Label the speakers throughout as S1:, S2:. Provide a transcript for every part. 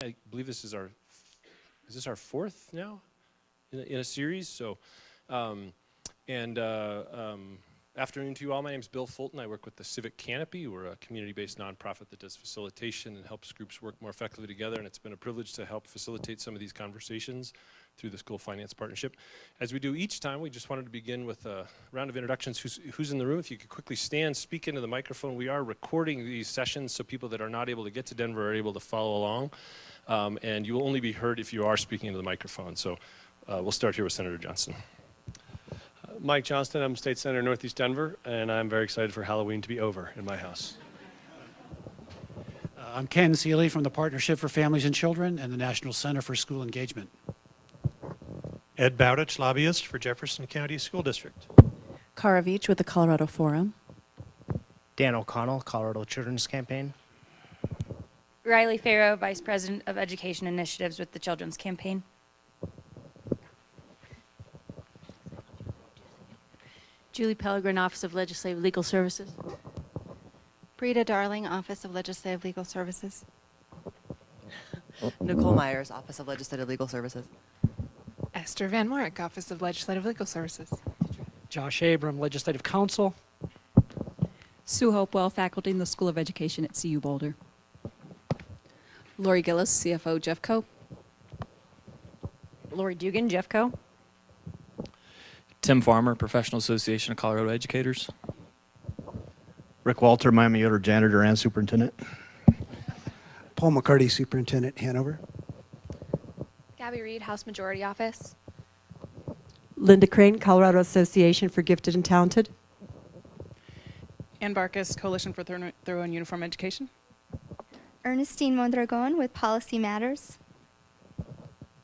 S1: I believe this is our fourth now in a series. So, afternoon to you all. My name is Bill Fulton. I work with the Civic Canopy. We're a community-based nonprofit that does facilitation and helps groups work more effectively together. And it's been a privilege to help facilitate some of these conversations through the School Finance Partnership. As we do each time, we just wanted to begin with a round of introductions. Who's in the room? If you could quickly stand, speak into the microphone. We are recording these sessions so people that are not able to get to Denver are able to follow along. And you will only be heard if you are speaking into the microphone. So we'll start here with Senator Johnston.
S2: Mike Johnston, I'm State Senator Northeast Denver, and I'm very excited for Halloween to be over in my house.
S3: I'm Ken Seeley from the Partnership for Families and Children and the National Center for School Engagement.
S4: Ed Bowditch, lobbyist for Jefferson County School District.
S5: Cara Veach with the Colorado Forum.
S6: Dan O'Connell, Colorado Children's Campaign.
S7: Riley Farrow, Vice President of Education Initiatives with the Children's Campaign.
S5: Julie Pellegrin, Office of Legislative Legal Services.
S8: Brita Darling, Office of Legislative Legal Services.
S9: Nicole Myers, Office of Legislative Legal Services.
S10: Esther Van Mark, Office of Legislative Legal Services.
S11: Josh Abram, Legislative Counsel.
S12: Sue Hopewell, Faculty in the School of Education at CU Boulder.
S13: Lori Gillis, CFO, Jeffco.
S7: Lori Dugan, Jeffco.
S14: Tim Farmer, Professional Association of Colorado Educators.
S15: Rick Walter, Miami Yoder Janitor and Superintendent.
S16: Paul McCarty, Superintendent, Hanover.
S17: Gabby Reed, House Majority Office.
S18: Linda Crane, Colorado Association for Gifted and Talented.
S10: Ann Barkas, Coalition for Thorough and Uniform Education.
S19: Ernestine Mondragon with Policy Matters.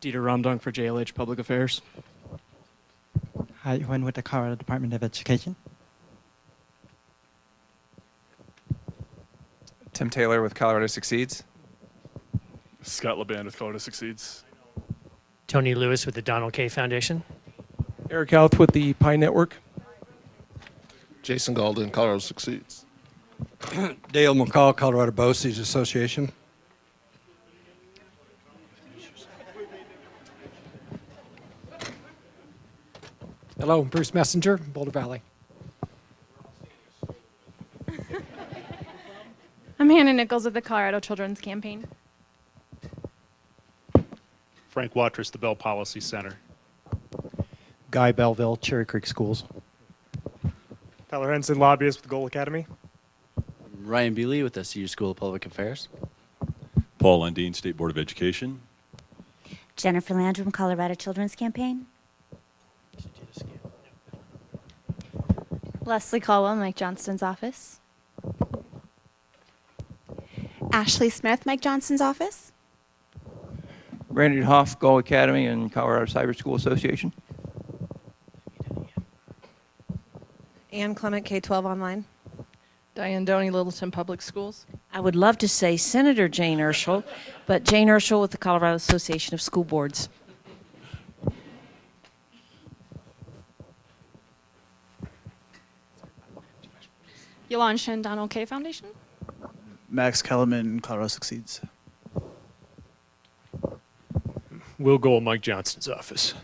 S20: Dieter Romdong for JLH Public Affairs.
S6: Hi, Juan with the Colorado Department of Education.
S2: Tim Taylor with Colorado Succeeds.
S3: Scott LeBand with Colorado Succeeds.
S6: Tony Lewis with the Donald K. Foundation.
S8: Eric Houth with the Pi Network.
S15: Jason Golden, Colorado Succeeds.
S5: Dale McCall, Colorado BOCES Association.
S11: Hello, Bruce Messenger, Boulder Valley.
S17: I'm Hannah Nichols with the Colorado Children's Campaign.
S3: Frank Watrous, the Bell Policy Center.
S6: Guy Belleville, Cherry Creek Schools.
S2: Tyler Henson, lobbyist with the Goal Academy.
S20: Ryan Bealey with the CU School of Public Affairs.
S4: Paul Undine, State Board of Education.
S11: Jennifer Landrum, Colorado Children's Campaign.
S17: Leslie Caldwell, Mike Johnston's office.
S8: Ashley Smith, Mike Johnston's office.
S1: Brandon Hoff, Goal Academy and Colorado Cyber School Association.
S8: Ann Clement, K-12 Online.
S9: Diane Doney, Littleton Public Schools.
S13: I would love to say Senator Jane Urschel, but Jane Urschel with the Colorado Association of School Boards.
S17: Yolande Shen, Donald K. Foundation.
S20: Max Kellerman, Colorado Succeeds.
S2: Will Goal, Mike Johnston's office.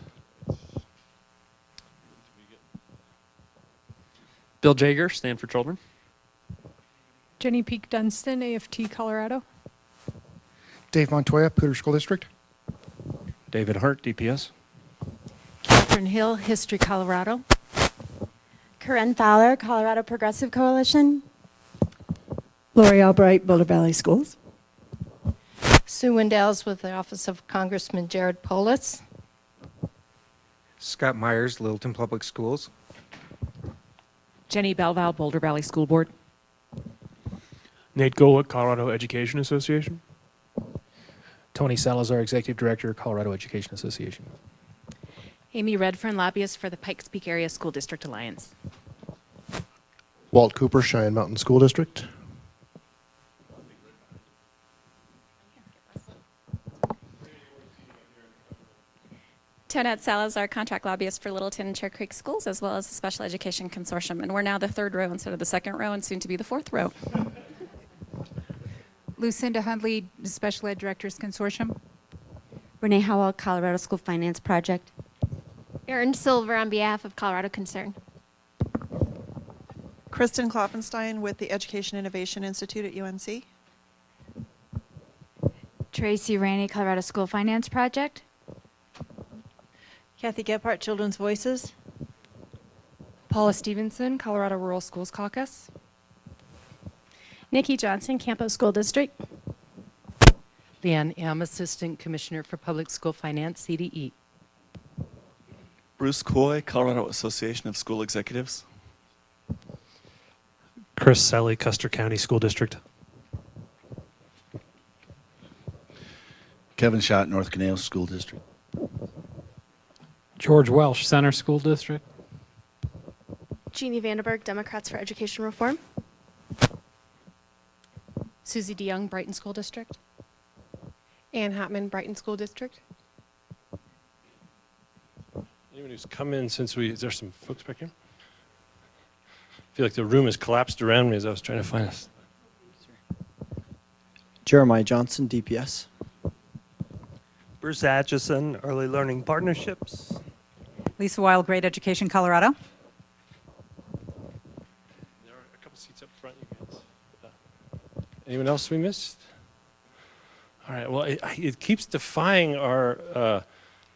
S6: Bill Jager, Stand for Children.
S10: Jenny Peak Dunstan, AFT, Colorado.
S9: Dave Montoya, Poudre School District.
S6: David Hart, DPS.
S5: Catherine Hill, History, Colorado.
S18: Corinne Fowler, Colorado Progressive Coalition. Lori Albright, Boulder Valley Schools.
S9: Sue Wendels with the Office of Congressman Jared Polis.
S7: Scott Myers, Littleton Public Schools.
S12: Jenny Belval, Boulder Valley School Board.
S2: Nate Golick, Colorado Education Association.
S6: Tony Salazar, Executive Director, Colorado Education Association.
S12: Amy Redfern, lobbyist for the Pikes Peak Area School District Alliance.
S15: Walt Cooper, Cheyenne Mountain School District.
S17: Tonette Salazar, contract lobbyist for Littleton and Cherry Creek Schools, as well as the Special Education Consortium. And we're now the third row instead of the second row, and soon to be the fourth row.
S21: Lucinda Hundley, Special Ed Directors Consortium.
S11: Renee Howell, Colorado School Finance Project.
S8: Erin Silver on behalf of Colorado Concern.
S22: Kristen Kloffenstein with the Education Innovation Institute at UNC.
S7: Tracy Rainey, Colorado School Finance Project.
S23: Kathy Gephardt, Children's Voices.
S24: Paula Stevenson, Colorado Rural Schools Caucus.
S25: Nikki Johnson, Campo School District.
S26: Leanne M., Assistant Commissioner for Public School Finance, CDE.
S27: Bruce Coy, Colorado Association of School Executives.
S4: Chris Selly, Custer County School District.
S28: Kevin Schott, North Canal School District.
S29: George Welsh, Center School District.
S25: Jeannie Vandenberg, Democrats for Education Reform.
S12: Susie DeYoung, Brighton School District.
S24: Ann Hatman, Brighton School District.
S1: Anyone who's come in since is there some folks back here? I feel like the room has collapsed around me as I was trying to find us.
S30: Jeremiah Johnson, DPS.
S31: Bruce Atchison, Early Learning Partnerships.
S21: Lisa Wild, Great Education, Colorado.
S1: There are a couple seats up front, you guys. Anyone else we missed? All right, well, it keeps defying our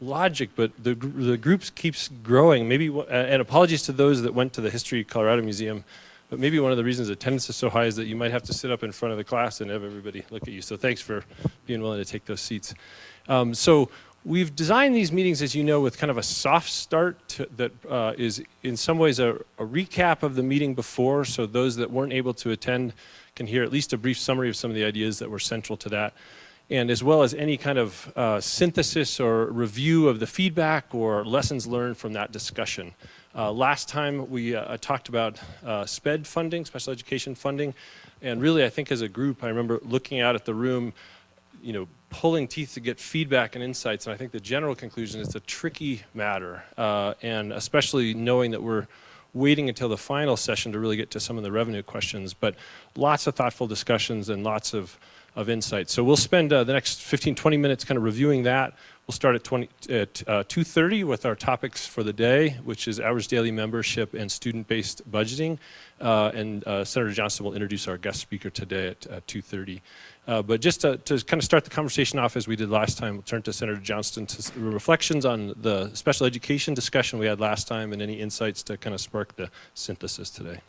S1: logic, but the groups keeps growing. Maybe, and apologies to those that went to the History Colorado Museum, but maybe one of the reasons attendance is so high is that you might have to sit up in front of the class and have everybody look at you. So thanks for being willing to take those seats. So we've designed these meetings, as you know, with kind of a soft start that is in some ways a recap of the meeting before, so those that weren't able to attend can hear at least a brief summary of some of the ideas that were central to that. And as well as any kind of synthesis or review of the feedback or lessons learned from that discussion. Last time we talked about SPED funding, special education funding, and really I think as a group I remember looking out at the room, you know, pulling teeth to get feedback and insights, and I think the general conclusion is it's a tricky matter, and especially knowing that we're waiting until the final session to really get to some of the revenue questions, but lots of thoughtful discussions and lots of insights. So we'll spend the next 15-20 minutes kind of reviewing that. We'll start at 2:30 with our topics for the day, which is average daily membership and student-based budgeting. And Senator Johnston will introduce our guest speaker today at 2:30. But just to kind of start the conversation off as we did last time, we'll turn to Senator Johnston to reflections on the special education discussion we had last time and any insights to kind of spark the synthesis today.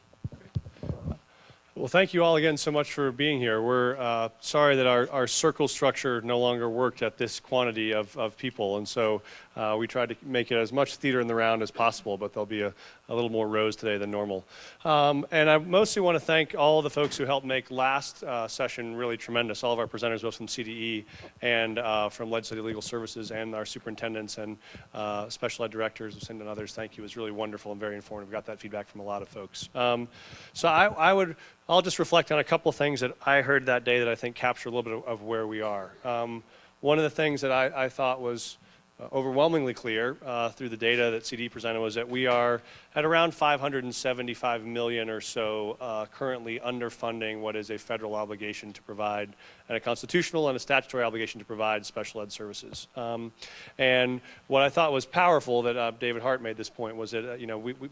S2: Well, thank you all again so much for being here. We're sorry that our circle structure no longer worked at this quantity of people, and so we tried to make it as much theater in the round as possible, but there'll be a little more rows today than normal. And I mostly want to thank all of the folks who helped make last session really tremendous, all of our presenters, both from CDE and from Legislative Legal Services, and our superintendents and special ed directors, Lucinda and others. Thank you. It was really wonderful and very informative. Got that feedback from a lot of folks. So I'll just reflect on a couple of things that I heard that day that I think capture a little bit of where we are. One of the things that I thought was overwhelmingly clear through the data that CD presented was that we are at around $575 million or so currently underfunding what is a federal obligation to provide, and a constitutional and a statutory obligation to provide special ed services. And what I thought was powerful that David Hart made this point was that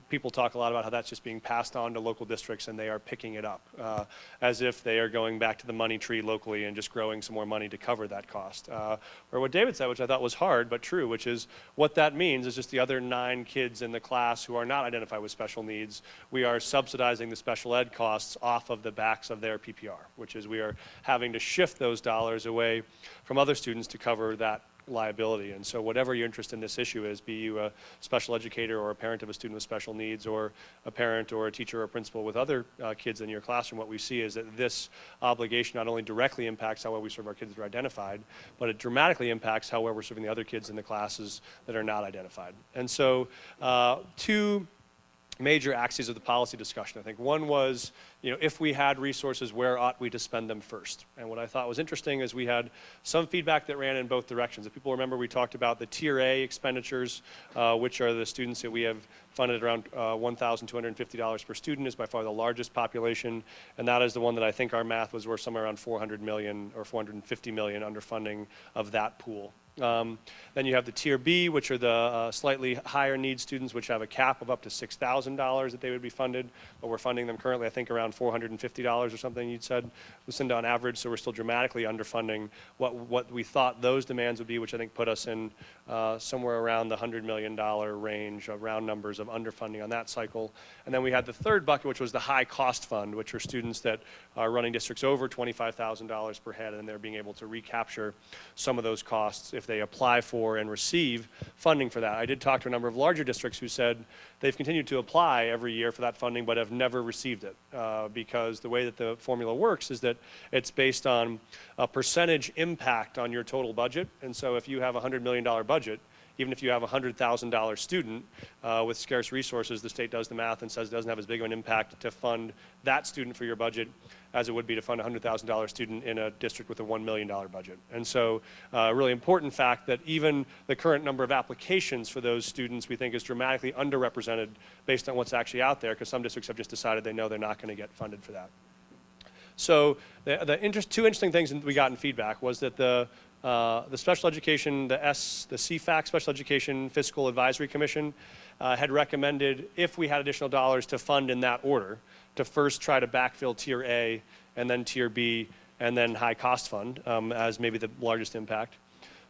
S2: people talk a lot about how that's just being passed on to local districts and they are picking it up as if they are going back to the money tree locally and just growing some more money to cover that cost. Or what David said, which I thought was hard but true, which is what that means is just the other 9 kids in the class who are not identified with special needs, we are subsidizing the special ed costs off of the backs of their PPR, which is we are having to shift those dollars away from other students to cover that liability. And so whatever your interest in this issue is, be you a special educator or a parent of a student with special needs or a parent or a teacher or a principal with other kids in your classroom, what we see is that this obligation not only directly impacts how well we serve our kids that are identified, but it dramatically impacts how well we're serving the other kids in the classes that are not identified. And so two major axes of the policy discussion. I think one was, if we had resources, where ought we to spend them first? And what I thought was interesting is we had some feedback that ran in both directions. If people remember, we talked about the Tier A expenditures, which are the students that we have funded around $1,250 per student, is by far the largest population, and that is the one that I think our math was worth somewhere around $400 million or $450 million underfunding of that pool. Then you have the Tier B, which are the slightly higher need students, which have a cap of up to $6,000 that they would be funded, but we're funding them currently, I think, around $450 or something you'd said, Lucinda, on average, so we're still dramatically underfunding what we thought those demands would be, which I think put us in somewhere around the $100 million range of round numbers of underfunding on that cycle. And then we had the third bucket, which was the high cost fund, which are students that are running districts over $25,000 per head, and they're being able to recapture some of those costs if they apply for and receive funding for that. I did talk to a number of larger districts who said they've continued to apply every year for that funding but have never received it because the way that the formula works is that it's based on a percentage impact on your total budget. And so if you have a $100 million budget, even if you have a $100,000 student with scarce resources, the state does the math and says it doesn't have as big of an impact to fund that student for your budget as it would be to fund a $100,000 student in a district with a $1 million budget. And so a really important fact that even the current number of applications for those students we think is dramatically underrepresented based on what's actually out there, because some districts have just decided they know they're not going to get funded for that. So two interesting things we got in feedback was that the special education, the CFAC, Special Education Fiscal Advisory Commission, had recommended, if we had additional dollars to fund in that order, to first try to backfill Tier A and then Tier B and then high cost fund as maybe the largest impact.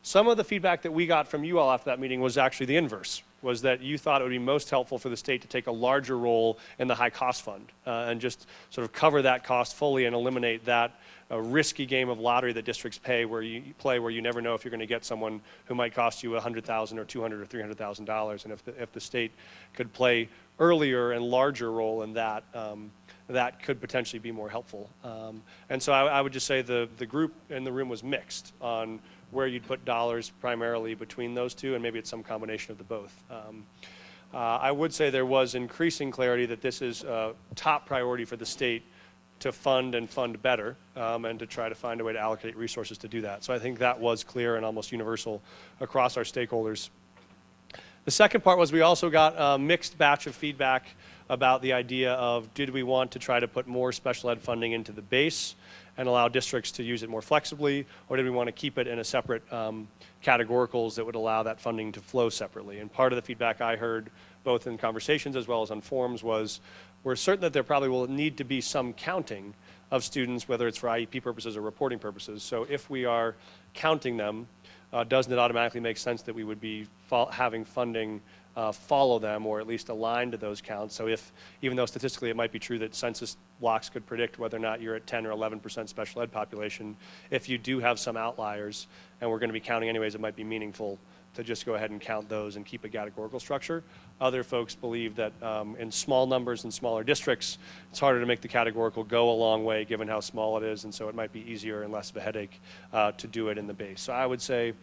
S2: Some of the feedback that we got from you all after that meeting was actually the inverse, was that you thought it would be most helpful for the state to take a larger role in the high cost fund and just sort of cover that cost fully and eliminate that risky game of lottery that districts where you never know if you're going to get someone who might cost you $100,000 or $200,000 or $300,000. And if the state could play earlier and larger role in that, that could potentially be more helpful. And so I would just say the group in the room was mixed on where you'd put dollars primarily between those two, and maybe it's some combination of the both. I would say there was increasing clarity that this is a top priority for the state to fund and fund better and to try to find a way to allocate resources to do that. So I think that was clear and almost universal across our stakeholders. The second part was we also got a mixed batch of feedback about the idea of, did we want to try to put more special ed funding into the base and allow districts to use it more flexibly, or did we want to keep it in a separate categoricals that would allow that funding to flow separately? And part of the feedback I heard, both in conversations as well as on forums, was we're certain that there probably will need to be some counting of students, whether it's for IEP purposes or reporting purposes. So if we are counting them, doesn't it automatically make sense that we would be having funding follow them, or at least align to those counts? So even though statistically it might be true that census blocks could predict whether or not you're at 10 or 11% special ed population, if you do have some outliers, and we're going to be counting anyways, it might be meaningful to just go ahead and count those and keep a categorical structure. Other folks believe that in small numbers and smaller districts, it's harder to make the categorical go a long way given how small it is, and so it might be easier and less of a headache to do it in the base. So I would say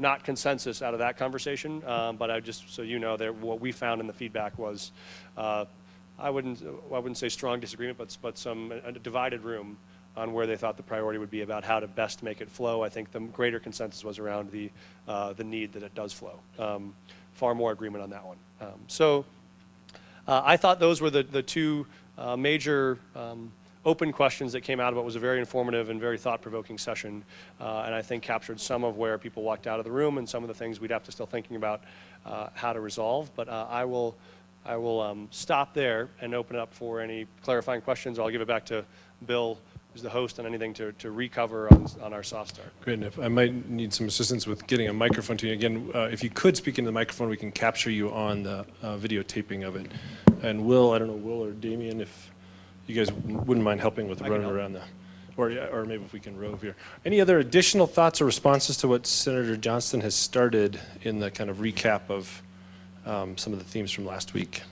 S2: not consensus out of that conversation, but I just, so you know, that what we found in the feedback was, I wouldn't say strong disagreement, but a divided room on where they thought the priority would be about how to best make it flow. I think the greater consensus was around the need that it does flow. Far more agreement on that one. So I thought those were the two major open questions that came out of what was a very informative and very thought-provoking session, and I think captured some of where people walked out of the room and some of the things we'd have to still thinking about how to resolve. But I will stop there and open it up for any clarifying questions. I'll give it back to Bill, who's the host, on anything to recover on our soft start.
S1: Great, and if I might need some assistance with getting a microphone to you. Again, if you could speak into the microphone, we can capture you on the videotaping of it. And Will, I don't know, Will or Damien, if you guys wouldn't mind helping with running around or maybe if we can rove here. Any other additional thoughts or responses to what Senator Johnston has started in the kind of recap of some of the themes from last week?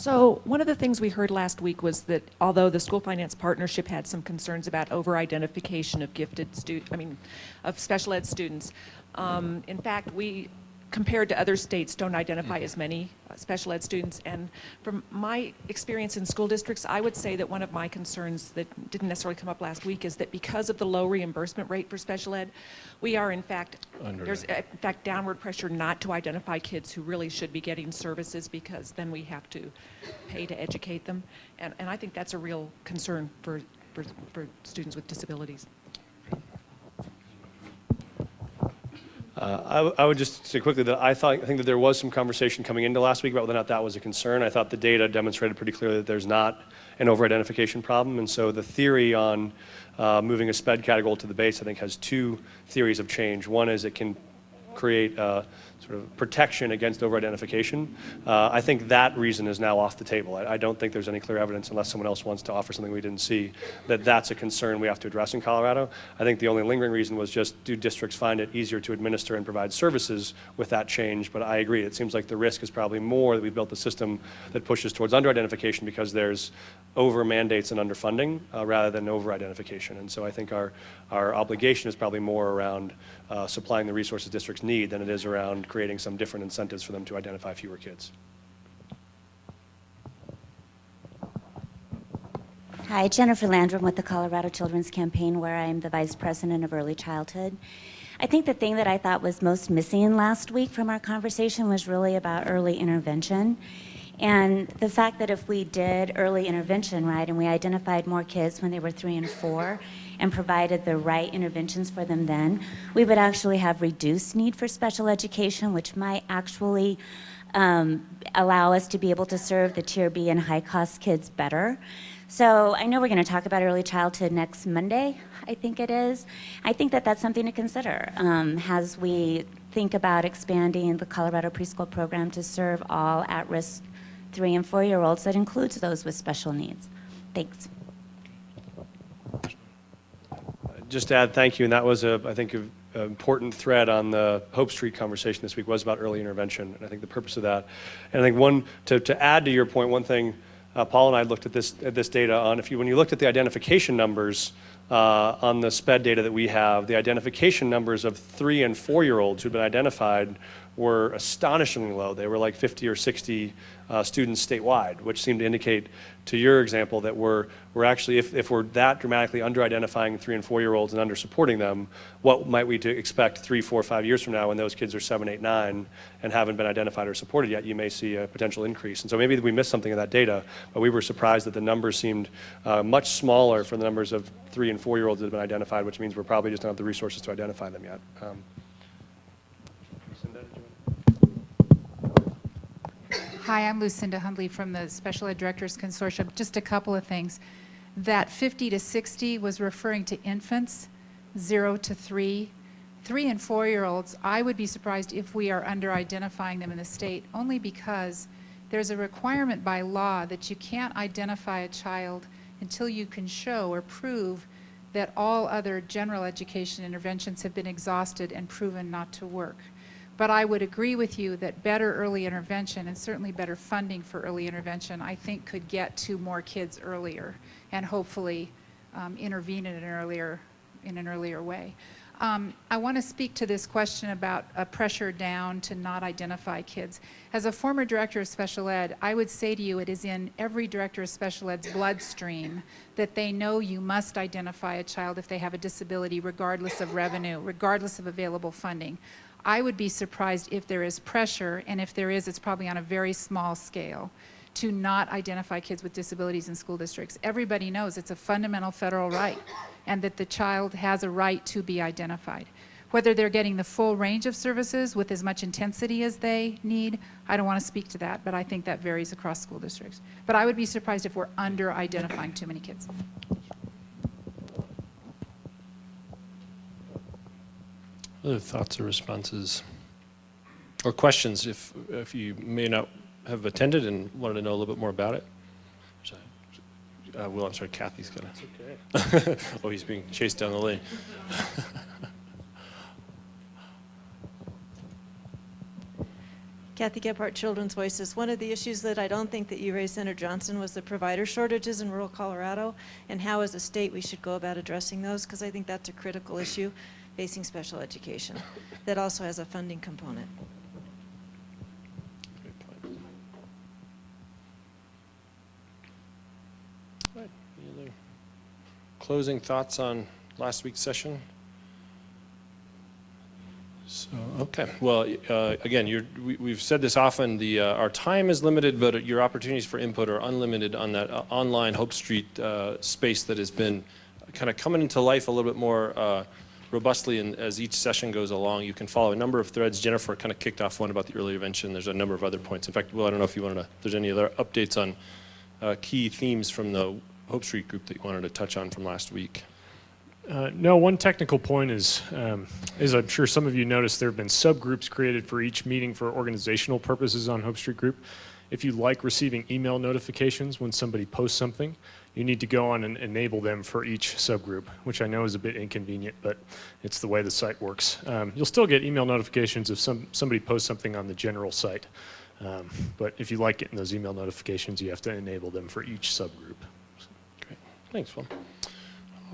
S3: So one of the things we heard last week was that although the school finance partnership had some concerns about over-identification of of special ed students, in fact, we, compared to other states, don't identify as many special ed students. And from my experience in school districts, I would say that one of my concerns that didn't necessarily come up last week is that because of the low reimbursement rate for special ed, we are in fact, there's in fact downward pressure not to identify kids who really should be getting services, because then we have to pay to educate them. And I think that's a real concern for students with disabilities.
S2: I would just say quickly that I think that there was some conversation coming into last week about whether or not that was a concern. I thought the data demonstrated pretty clearly that there's not an over-identification problem. And so the theory on moving a SPED category to the base, I think, has two theories of change. One is it can create sort of protection against over-identification. I think that reason is now off the table. I don't think there's any clear evidence, unless someone else wants to offer something we didn't see, that that's a concern we have to address in Colorado. I think the only lingering reason was just, do districts find it easier to administer and provide services with that change? But I agree, it seems like the risk is probably more that we've built a system that pushes towards under-identification because there's over-mandates and underfunding rather than over-identification. And so I think our obligation is probably more around supplying the resources districts need than it is around creating some different incentives for them to identify fewer kids.
S11: Hi, Jennifer Landrum with the Colorado Children's Campaign, where I'm the Vice President of Early Childhood. I think the thing that I thought was most missing last week from our conversation was really about early intervention. And the fact that if we did early intervention, right, and we identified more kids when they were 3 and 4 and provided the right interventions for them then, we would actually have reduced need for special education, which might actually allow us to be able to serve the Tier B and high-cost kids better. So I know we're going to talk about early childhood next Monday, I think it is. I think that that's something to consider as we think about expanding the Colorado preschool program to serve all at-risk 3 and 4-year-olds. That includes those with special needs. Thanks.
S2: Just to add, thank you, and that was, I think, an important thread on the Hope Street conversation this week, was about early intervention, and I think the purpose of that. And I think to add to your point, one thing, Paul and I looked at this data on, when you looked at the identification numbers on the SPED data that we have, the identification numbers of 3 and 4-year-olds who'd been identified were astonishingly low. They were like 50 or 60 students statewide, which seemed to indicate, to your example, that we're actually, if we're that dramatically under-identifying 3 and 4-year-olds and under-supporting them, what might we expect 3, 4, 5 years from now when those kids are 7, 8, 9 and haven't been identified or supported yet? You may see a potential increase. And so maybe we missed something in that data, but we were surprised that the numbers seemed much smaller for the numbers of 3 and 4-year-olds that have been identified, which means we're probably just don't have the resources to identify them yet.
S21: Hi, I'm Lucinda Hundley from the Special Ed Directors Consortium. Just a couple of things. That 50 to 60 was referring to infants, 0 to 3. 3 and 4-year-olds, I would be surprised if we are under-identifying them in the state, only because there's a requirement by law that you can't identify a child until you can show or prove that all other general education interventions have been exhausted and proven not to work. But I would agree with you that better early intervention, and certainly better funding for early intervention, I think could get to more kids earlier and hopefully intervene in an earlier way. I want to speak to this question about a pressure down to not identify kids. As a former director of special ed, I would say to you it is in every director of special ed's bloodstream that they know you must identify a child if they have a disability, regardless of revenue, regardless of available funding. I would be surprised if there is pressure, and if there is, it's probably on a very small scale, to not identify kids with disabilities in school districts. Everybody knows it's a fundamental federal right, and that the child has a right to be identified. Whether they're getting the full range of services with as much intensity as they need, I don't want to speak to that, but I think that varies across school districts. But I would be surprised if we're under-identifying too many kids.
S1: Other thoughts or responses or questions if you may not have attended and wanted to know a little bit more about it? Well, I'm sorry, Kathy's gonna. That's okay. Oh, he's being chased down the lane.
S23: Kathy Gephardt, Children's Voices. One of the issues that I don't think that you raised, Senator Johnston, was the provider shortages in rural Colorado, and how as a state we should go about addressing those, because I think that's a critical issue facing special education that also has a funding component.
S1: Right. Any other closing thoughts on last week's session? So, okay. Well, again, we've said this often. Our time is limited, but your opportunities for input are unlimited on that online Hope Street space that has been kind of coming into life a little bit more robustly. And as each session goes along, you can follow a number of threads. Jennifer kind of kicked off one about the early intervention. There's a number of other points. In fact, Will, I don't know if you wanted to, if there's any other updates on key themes from the Hope Street group that you wanted to touch on from last week.
S5: No, one technical point is I'm sure some of you noticed, there have been subgroups created for each meeting for organizational purposes on Hope Street Group. If you like receiving email notifications when somebody posts something, you need to go on and enable them for each subgroup, which I know is a bit inconvenient, but it's the way the site works. You'll still get email notifications if somebody posts something on the general site, but if you like getting those email notifications, you have to enable them for each subgroup.
S1: Great, thanks, Will.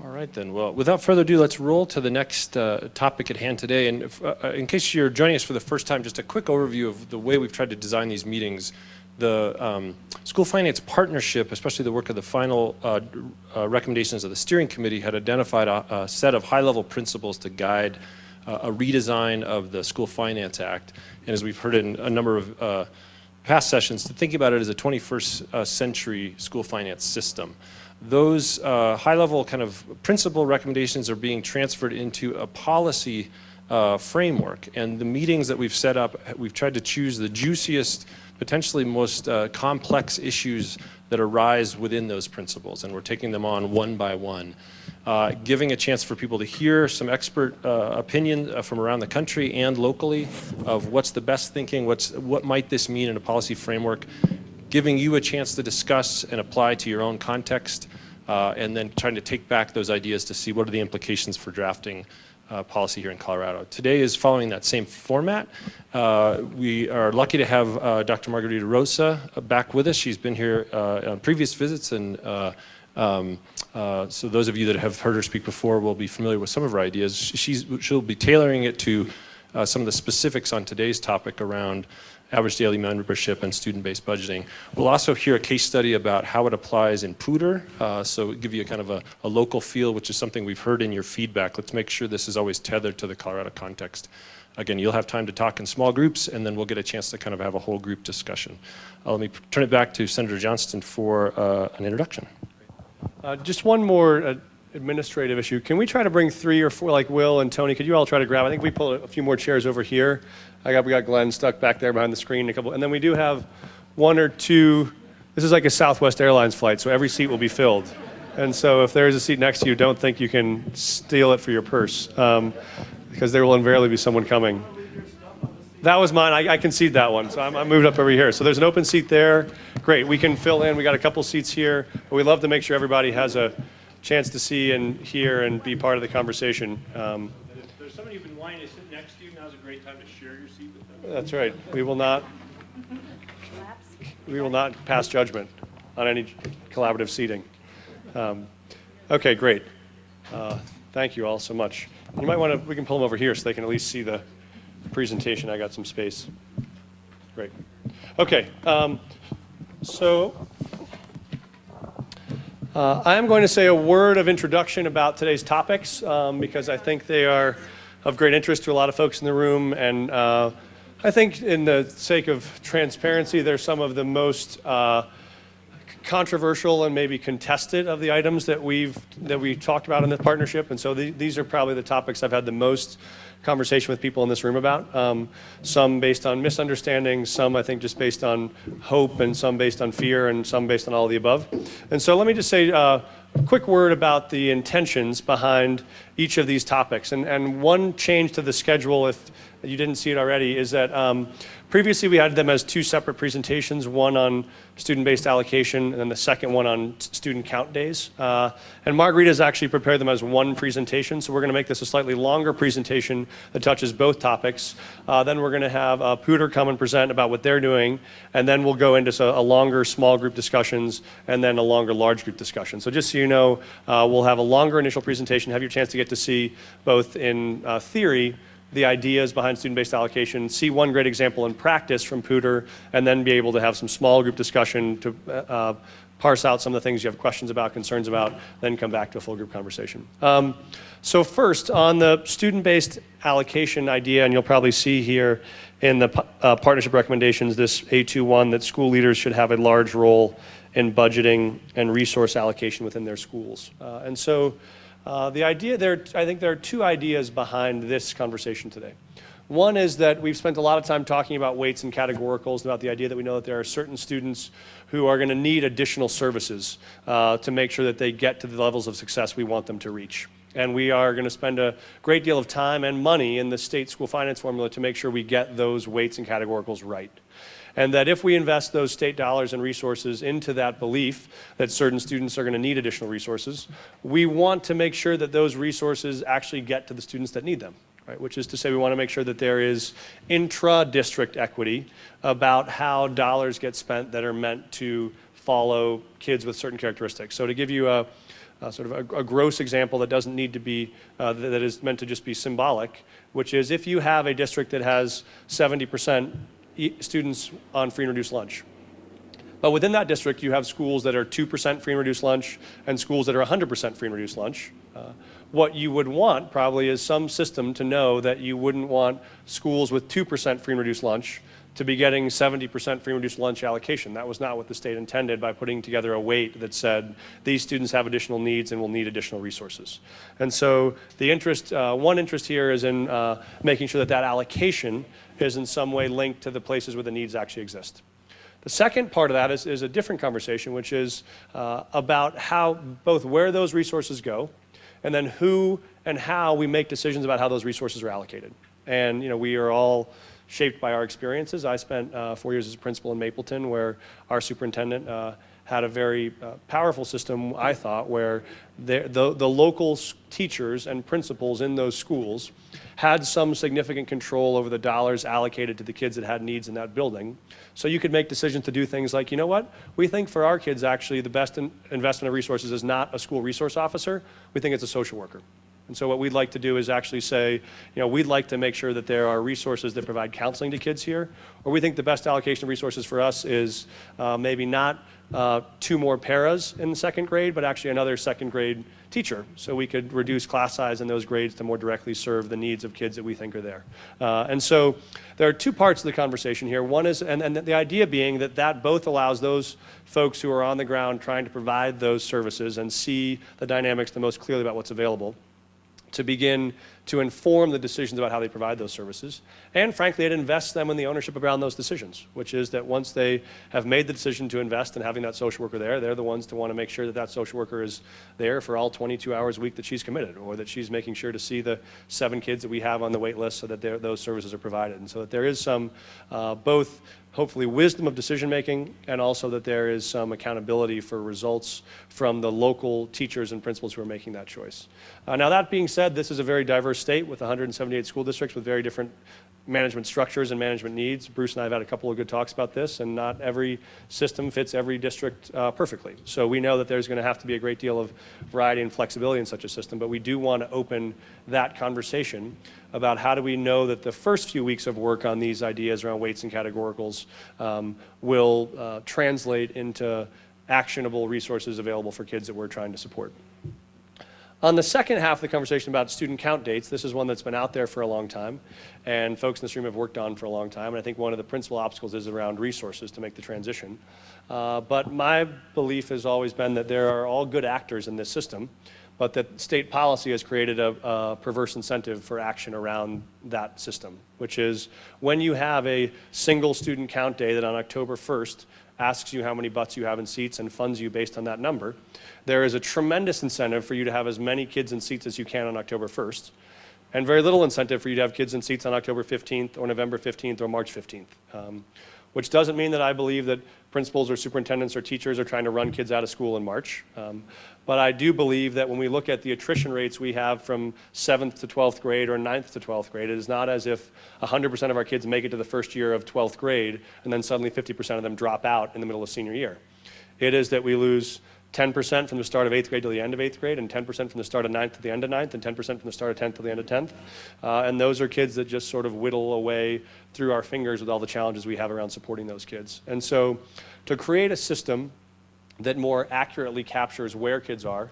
S1: All right then, well, without further ado, let's roll to the next topic at hand today. And if, in case you're joining us for the first time, just a quick overview of the way we've tried to design these meetings. The School Finance Partnership, especially the work of the final recommendations of the steering committee, had identified a set of high-level principles to guide a redesign of the School Finance Act. And as we've heard in a number of past sessions, to think about it as a 21st century school finance system. Those high-level kind of principle recommendations are being transferred into a policy framework. And the meetings that we've set up, we've tried to choose the juiciest, potentially most complex issues that arise within those principles. And we're taking them on one by one, giving a chance for people to hear some expert opinion from around the country and locally of what's the best thinking, what might this mean in a policy framework, giving you a chance to discuss and apply to your own context, and then trying to take back those ideas to see what are the implications for drafting policy here in Colorado. Today is following that same format. We are lucky to have Dr. Marguerite Roza back with us. She's been here on previous visits, and so those of you that have heard her speak before will be familiar with some of her ideas. She'll be tailoring it to some of the specifics on today's topic around average daily membership and student-based budgeting. We'll also hear a case study about how it applies in Poudre, so give you a kind of a local feel, which is something we've heard in your feedback. Let's make sure this is always tethered to the Colorado context. Again, you'll have time to talk in small groups, and then we'll get a chance to kind of have a whole group discussion. Let me turn it back to Senator Johnston for an introduction.
S2: Just one more administrative issue. Can we try to bring 3 or 4, like Will and Tony, could you all try to grab, I think we pull a few more chairs over here. We got Glenn stuck back there behind the screen, and then we do have 1 or 2, this is like a Southwest Airlines flight, so every seat will be filled. And so if there is a seat next to you, don't think you can steal it for your purse, because there will invariably be someone coming. That was mine, I concede that one, so I moved up over here. So there's an open seat there, great, we can fill in, we got a couple seats here, but we'd love to make sure everybody has a chance to see and hear and be part of the conversation.
S5: There's somebody who's been wanting to sit next to you. Now's a great time to share your seat with them.
S2: That's right. We will not pass judgment on any collaborative seating. Okay, great. Thank you all so much. You might want to, we can pull them over here so they can at least see the presentation. I got some space. Great. Okay, I am going to say a word of introduction about today's topics because I think they are of great interest to a lot of folks in the room, and I think in the sake of transparency, they're some of the most controversial and maybe contested of the items that we talked about in the partnership, and so these are probably the topics I've had the most conversation with people in this room about, some based on misunderstanding, some I think just based on hope, and some based on fear, and some based on all of the above. And so let me just say a quick word about the intentions behind each of these topics. And one change to the schedule, if you didn't see it already, is that previously we had them as two separate presentations, one on student-based allocation and then the second one on student count days. And Marguerite has actually prepared them as one presentation, so we're going to make this a slightly longer presentation that touches both topics. Then we're going to have Pooter come and present about what they're doing, and then we'll go into a longer small group discussions and then a longer large group discussion. So just so you know, we'll have a longer initial presentation, have your chance to get to see both in theory the ideas behind student-based allocation, see one great example in practice from Pooter, and then be able to have some small group discussion to parse out some of the things you have questions about, concerns about, then come back to a full group conversation. So first, on the student-based allocation idea, and you'll probably see here in the partnership recommendations, this A.2 one, that school leaders should have a large role in budgeting and resource allocation within their schools. And so the idea there, I think there are two ideas behind this conversation today. One is that we've spent a lot of time talking about weights and categoricals, about the idea that we know that there are certain students who are going to need additional services to make sure that they get to the levels of success we want them to reach. And we are going to spend a great deal of time and money in the state school finance formula to make sure we get those weights and categoricals right. And that if we invest those state dollars and resources into that belief that certain students are going to need additional resources, we want to make sure that those resources actually get to the students that need them, right? Which is to say we want to make sure that there is intra-district equity about how dollars get spent that are meant to follow kids with certain characteristics. So to give you a sort of a gross example that doesn't need to be, that is meant to just be symbolic, which is if you have a district that has 70% students on free and reduced lunch. But within that district, you have schools that are 2% free and reduced lunch and schools that are 100% free and reduced lunch. What you would want probably is some system to know that you wouldn't want schools with 2% free and reduced lunch to be getting 70% free and reduced lunch allocation. That was not what the state intended by putting together a weight that said these students have additional needs and will need additional resources. And so the interest, one interest here is in making sure that that allocation is in some way linked to the places where the needs actually exist. The second part of that is a different conversation, which is about how, both where those resources go, and then who and how we make decisions about how those resources are allocated. And we are all shaped by our experiences. I spent 4 years as a principal in Mapleton, where our superintendent had a very powerful system, I thought, where the local teachers and principals in those schools had some significant control over the dollars allocated to the kids that had needs in that building. So you could make decisions to do things like, you know what, we think for our kids actually the best investment of resources is not a school resource officer, we think it's a social worker. And so what we'd like to do is actually say, we'd like to make sure that there are resources that provide counseling to kids here, or we think the best allocation of resources for us is maybe not 2 more paras in the second grade, but actually another second grade teacher, so we could reduce class size in those grades to more directly serve the needs of kids that we think are there. And so there are 2 parts of the conversation here. One is, and the idea being that both allows those folks who are on the ground trying to provide those services and see the dynamics the most clearly about what's available, to begin to inform the decisions about how they provide those services. And frankly, it invests them in the ownership around those decisions, which is that once they have made the decision to invest in having that social worker there, they're the ones to want to make sure that that social worker is there for all 22 hours a week that she's committed, or that she's making sure to see the 7 kids that we have on the wait list so that those services are provided. And so that there is some both hopefully wisdom of decision making, and also that there is some accountability for results from the local teachers and principals who are making that choice. Now that being said, this is a very diverse state with 178 school districts with very different management structures and management needs. Bruce and I have had a couple of good talks about this, and not every system fits every district perfectly. So we know that there's going to have to be a great deal of variety and flexibility in such a system, but we do want to open that conversation about how do we know that the first few weeks of work on these ideas around weights and categoricals will translate into actionable resources available for kids that we're trying to support. On the second half of the conversation about student count dates, this is one that's been out there for a long time, and folks in this room have worked on for a long time, and I think one of the principal obstacles is around resources to make the transition. But my belief has always been that there are all good actors in this system, but that state policy has created a perverse incentive for action around that system, which is when you have a single student count day that on October 1st asks you how many butts you have in seats and funds you based on that number, there is a tremendous incentive for you to have as many kids in seats as you can on October 1st, and very little incentive for you to have kids in seats on October 15th or November 15th or March 15th. Which doesn't mean that I believe that principals or superintendents or teachers are trying to run kids out of school in March. But I do believe that when we look at the attrition rates we have from 7th to 12th grade or 9th to 12th grade, it is not as if 100% of our kids make it to the first year of 12th grade and then suddenly 50% of them drop out in the middle of senior year. It is that we lose 10% from the start of 8th grade to the end of 8th grade, and 10% from the start of 9th to the end of 9th, and 10% from the start of 10th to the end of 10th. And those are kids that just sort of whittle away through our fingers with all the challenges we have around supporting those kids. And so to create a system that more accurately captures where kids are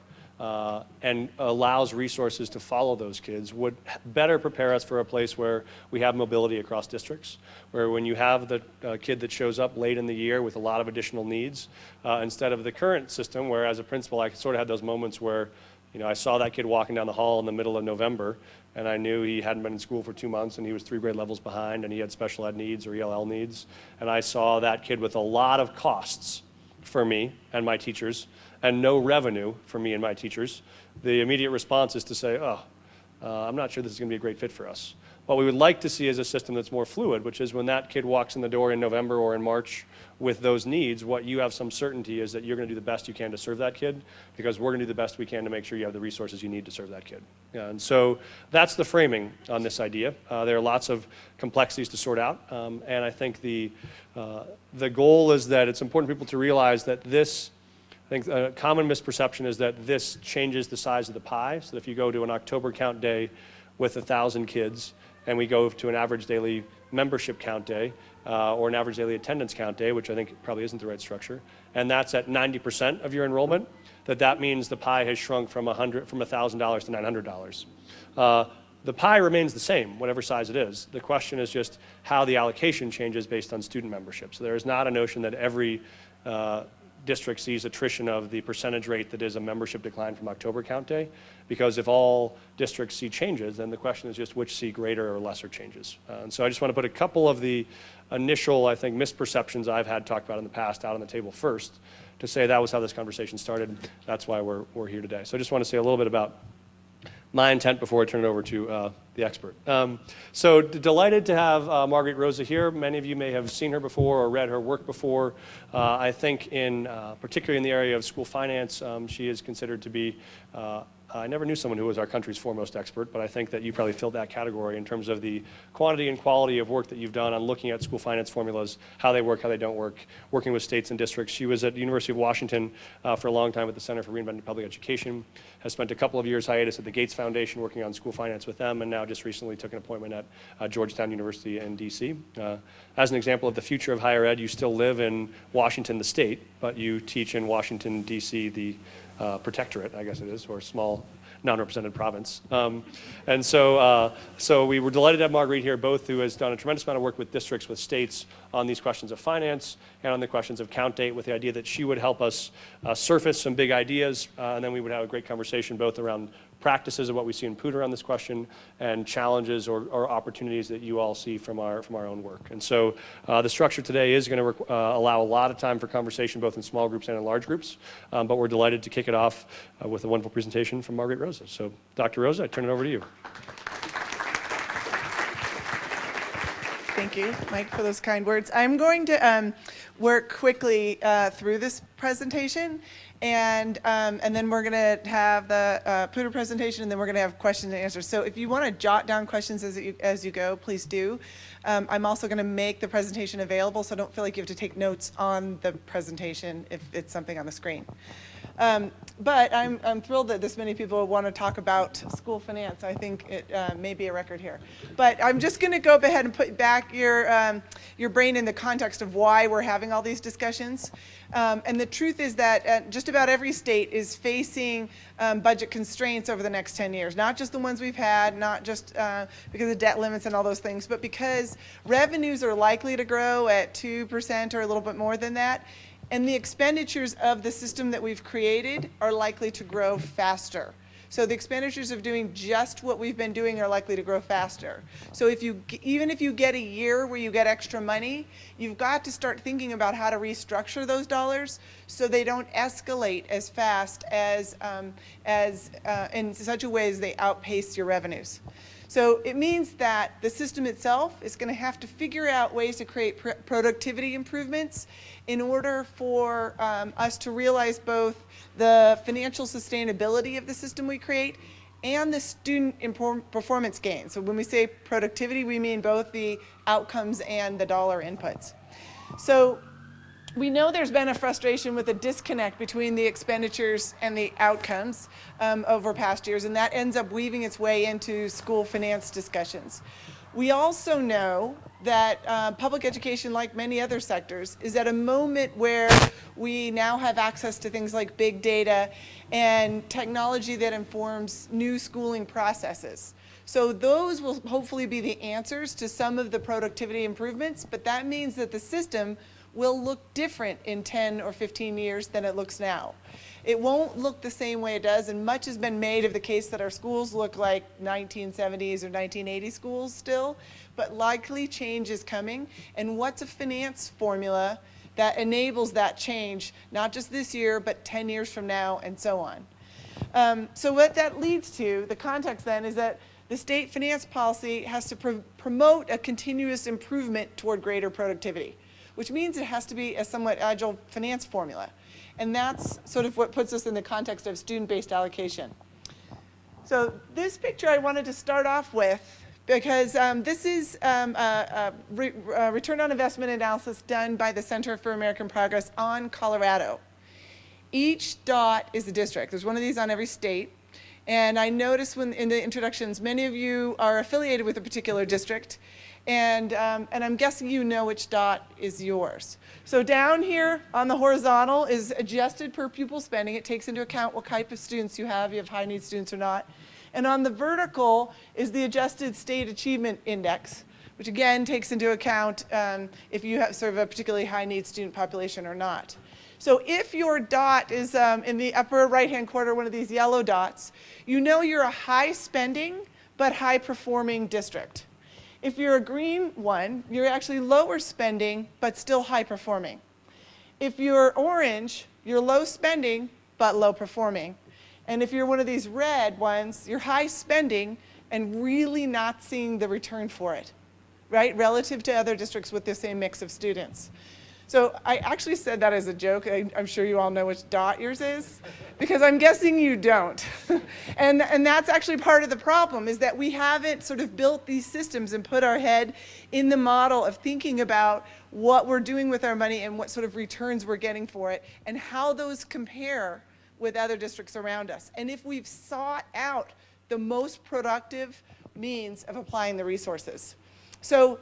S2: and allows resources to follow those kids would better prepare us for a place where we have mobility across districts, where when you have the kid that shows up late in the year with a lot of additional needs, instead of the current system where as a principal I sort of had those moments where I saw that kid walking down the hall in the middle of November and I knew he hadn't been in school for 2 months and he was 3 grade levels behind and he had special ed needs or ELL needs, and I saw that kid with a lot of costs for me and my teachers and no revenue for me and my teachers. The immediate response is to say, I'm not sure this is going to be a great fit for us. What we would like to see is a system that's more fluid, which is when that kid walks in the door in November or in March with those needs, what you have some certainty is that you're going to do the best you can to serve that kid, because we're going to do the best we can to make sure you have the resources you need to serve that kid. And so that's the framing on this idea. There are lots of complexities to sort out, and I think the goal is that it's important for people to realize that this, I think a common misperception is that this changes the size of the pie, so that if you go to an October count day with 1,000 kids, and we go to an average daily membership count day, or an average daily attendance count day, which I think probably isn't the right structure, and that's at 90% of your enrollment, that means the pie has shrunk from $1,000 to $900. The pie remains the same, whatever size it is. The question is just how the allocation changes based on student membership. So there is not a notion that every district sees attrition of the percentage rate that is a membership decline from October count day, because if all districts see changes, then the question is just which see greater or lesser changes. And so I just want to put a couple of the initial, I think, misperceptions I've had talked about in the past out on the table first, to say that was how this conversation started. That's why we're here today. So I just want to say a little bit about my intent before I turn it over to the expert. So delighted to have Marguerite Roza here. Many of you may have seen her before or read her work before. I think particularly in the area of school finance, she is considered to be I never knew someone who was our country's foremost expert, but I think that you probably filled that category in terms of the quantity and quality of work that you've done on looking at school finance formulas, how they work, how they don't work, working with states and districts. She was at the University of Washington for a long time at the Center for Reinventing Public Education, has spent a couple of years hiatus at the Gates Foundation working on school finance with them, and now just recently took an appointment at Georgetown University in DC. As an example of the future of higher ed, you still live in Washington, the state, but you teach in Washington, DC, the protectorate, I guess it is, or small non-represented province. And so we were delighted to have Marguerite here, both who has done a tremendous amount of work with districts, with states on these questions of finance and on the questions of count date, with the idea that she would help us surface some big ideas, and then we would have a great conversation both around practices of what we see in Pooter on this question and challenges or opportunities that you all see from our own work. And so the structure today is going to allow a lot of time for conversation both in small groups and in large groups, but we're delighted to kick it off with a wonderful presentation from Marguerite Roza. So Dr. Roza, I turn it over to you.
S22: Thank you, Mike, for those kind words. I'm going to work quickly through this presentation, and then we're going to have the Pooter presentation, and then we're going to have questions and answers. So if you want to jot down questions as you go, please do. I'm also going to make the presentation available, so don't feel like you have to take notes on the presentation if it's something on the screen. But I'm thrilled that this many people want to talk about school finance. I think it may be a record here. But I'm just going to go ahead and put back your brain in the context of why we're having all these discussions. And the truth is that just about every state is facing budget constraints over the next 10 years. Not just the ones we've had, not just because of debt limits and all those things, but because revenues are likely to grow at 2% or a little bit more than that. And the expenditures of the system that we've created are likely to grow faster. So the expenditures of doing just what we've been doing are likely to grow faster. So even if you get a year where you get extra money, you've got to start thinking about how to restructure those dollars so they don't escalate as fast as in such a way as they outpace your revenues. So it means that the system itself is going to have to figure out ways to create productivity improvements in order for us to realize both the financial sustainability of the system we create and the student performance gain. So when we say productivity, we mean both the outcomes and the dollar inputs. So we know there's been a frustration with a disconnect between the expenditures and the outcomes over past years, and that ends up weaving its way into school finance discussions. We also know that public education, like many other sectors, is at a moment where we now have access to things like big data and technology that informs new schooling processes. So those will hopefully be the answers to some of the productivity improvements, but that means that the system will look different in 10 or 15 years than it looks now. It won't look the same way it does, and much has been made of the case that our schools look like 1970s or 1980s schools still, but likely change is coming. And what's a finance formula that enables that change, not just this year, but 10 years from now, and so on. So what that leads to, the context then, is that the state finance policy has to promote a continuous improvement toward greater productivity, which means it has to be a somewhat agile finance formula. And that's sort of what puts us in the context of student-based allocation. So this picture I wanted to start off with because this is a return on investment analysis done by the Center for American Progress on Colorado. Each dot is a district. There's one of these on every state. And I noticed when in the introductions, many of you are affiliated with a particular district. And I'm guessing you know which dot is yours. So down here on the horizontal is adjusted per pupil spending. It takes into account what type of students you have high need students or not. And on the vertical is the adjusted state achievement index, which again takes into account if you have sort of a particularly high need student population or not. So if your dot is in the upper right-hand corner, one of these yellow dots, you know you're a high spending but high performing district. If you're a green one, you're actually lower spending but still high performing. If you're orange, you're low spending but low performing. And if you're one of these red ones, you're high spending and really not seeing the return for it, right? Relative to other districts with the same mix of students. So I actually said that as a joke. I'm sure you all know which dot yours is, because I'm guessing you don't. and that's actually part of the problem, is that we haven't sort of built these systems and put our head in the model of thinking about what we're doing with our money and what sort of returns we're getting for it and how those compare with other districts around us. And if we've sought out the most productive means of applying the resources. So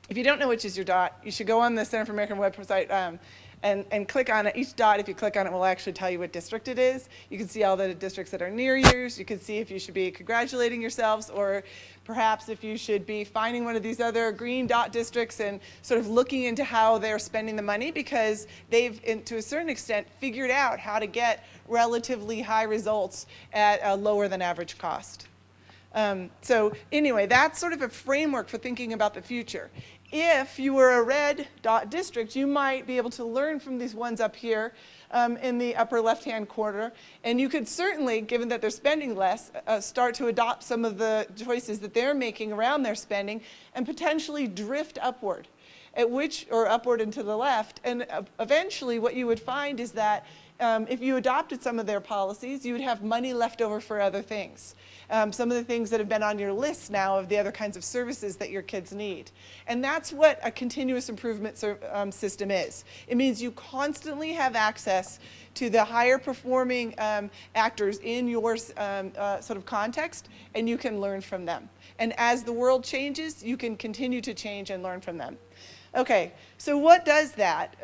S22: if you don't know which is your dot, you should go on the Center for American website and click on it. Each dot, if you click on it, will actually tell you what district it is. You can see all the districts that are near yours. You can see if you should be congratulating yourselves, or perhaps if you should be finding one of these other green dot districts and sort of looking into how they're spending the money, because they've, to a certain extent, figured out how to get relatively high results at a lower than average cost. So anyway, that's sort of a framework for thinking about the future. If you were a red dot district, you might be able to learn from these ones up here in the upper left-hand corner. And you could certainly, given that they're spending less, start to adopt some of the choices that they're making around their spending and potentially drift upward, or upward and to the left. And eventually what you would find is that if you adopted some of their policies, you would have money left over for other things. Some of the things that have been on your list now of the other kinds of services that your kids need. And that's what a continuous improvement system is. It means you constantly have access to the higher performing actors in your sort of context, and you can learn from them. And as the world changes, you can continue to change and learn from them. Okay, so what does that?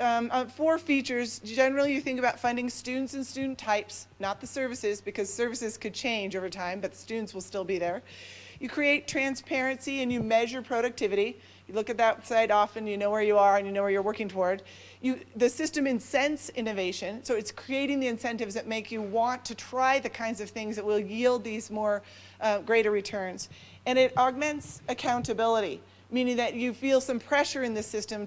S22: 4 features. Generally, you think about funding students and student types, not the services, because services could change over time, but the students will still be there. You create transparency and you measure productivity. You look at that side often, you know where you are and you know where you're working toward. The system incents innovation, so it's creating the incentives that make you want to try the kinds of things that will yield these more greater returns. And it augments accountability, meaning that you feel some pressure in the system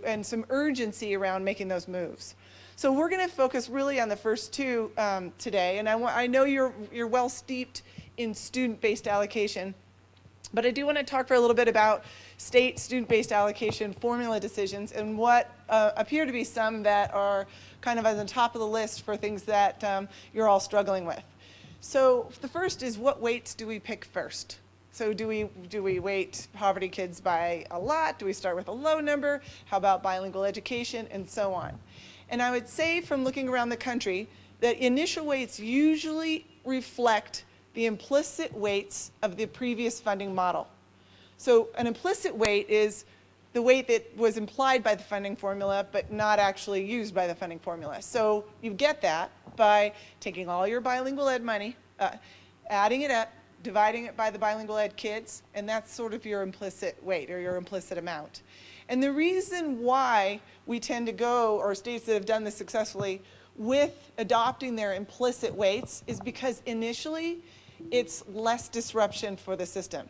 S22: and some urgency around making those moves. So we're going to focus really on the first 2 today, and I know you're well steeped in student-based allocation, But I do want to talk for a little bit about state student-based allocation formula decisions and what appear to be some that are kind of on the top of the list for things that you're all struggling with. So the first is, what weights do we pick first? So do we weight poverty kids by a lot? Do we start with a low number? How about bilingual education, and so on? And I would say, from looking around the country, that initial weights usually reflect the implicit weights of the previous funding model. So an implicit weight is the weight that was implied by the funding formula but not actually used by the funding formula. So you get that by taking all your bilingual ed money, adding it up, dividing it by the bilingual ed kids, and that's sort of your implicit weight or your implicit amount. And the reason why we tend to go, or states that have done this successfully, with adopting their implicit weights is because initially it's less disruption for the system.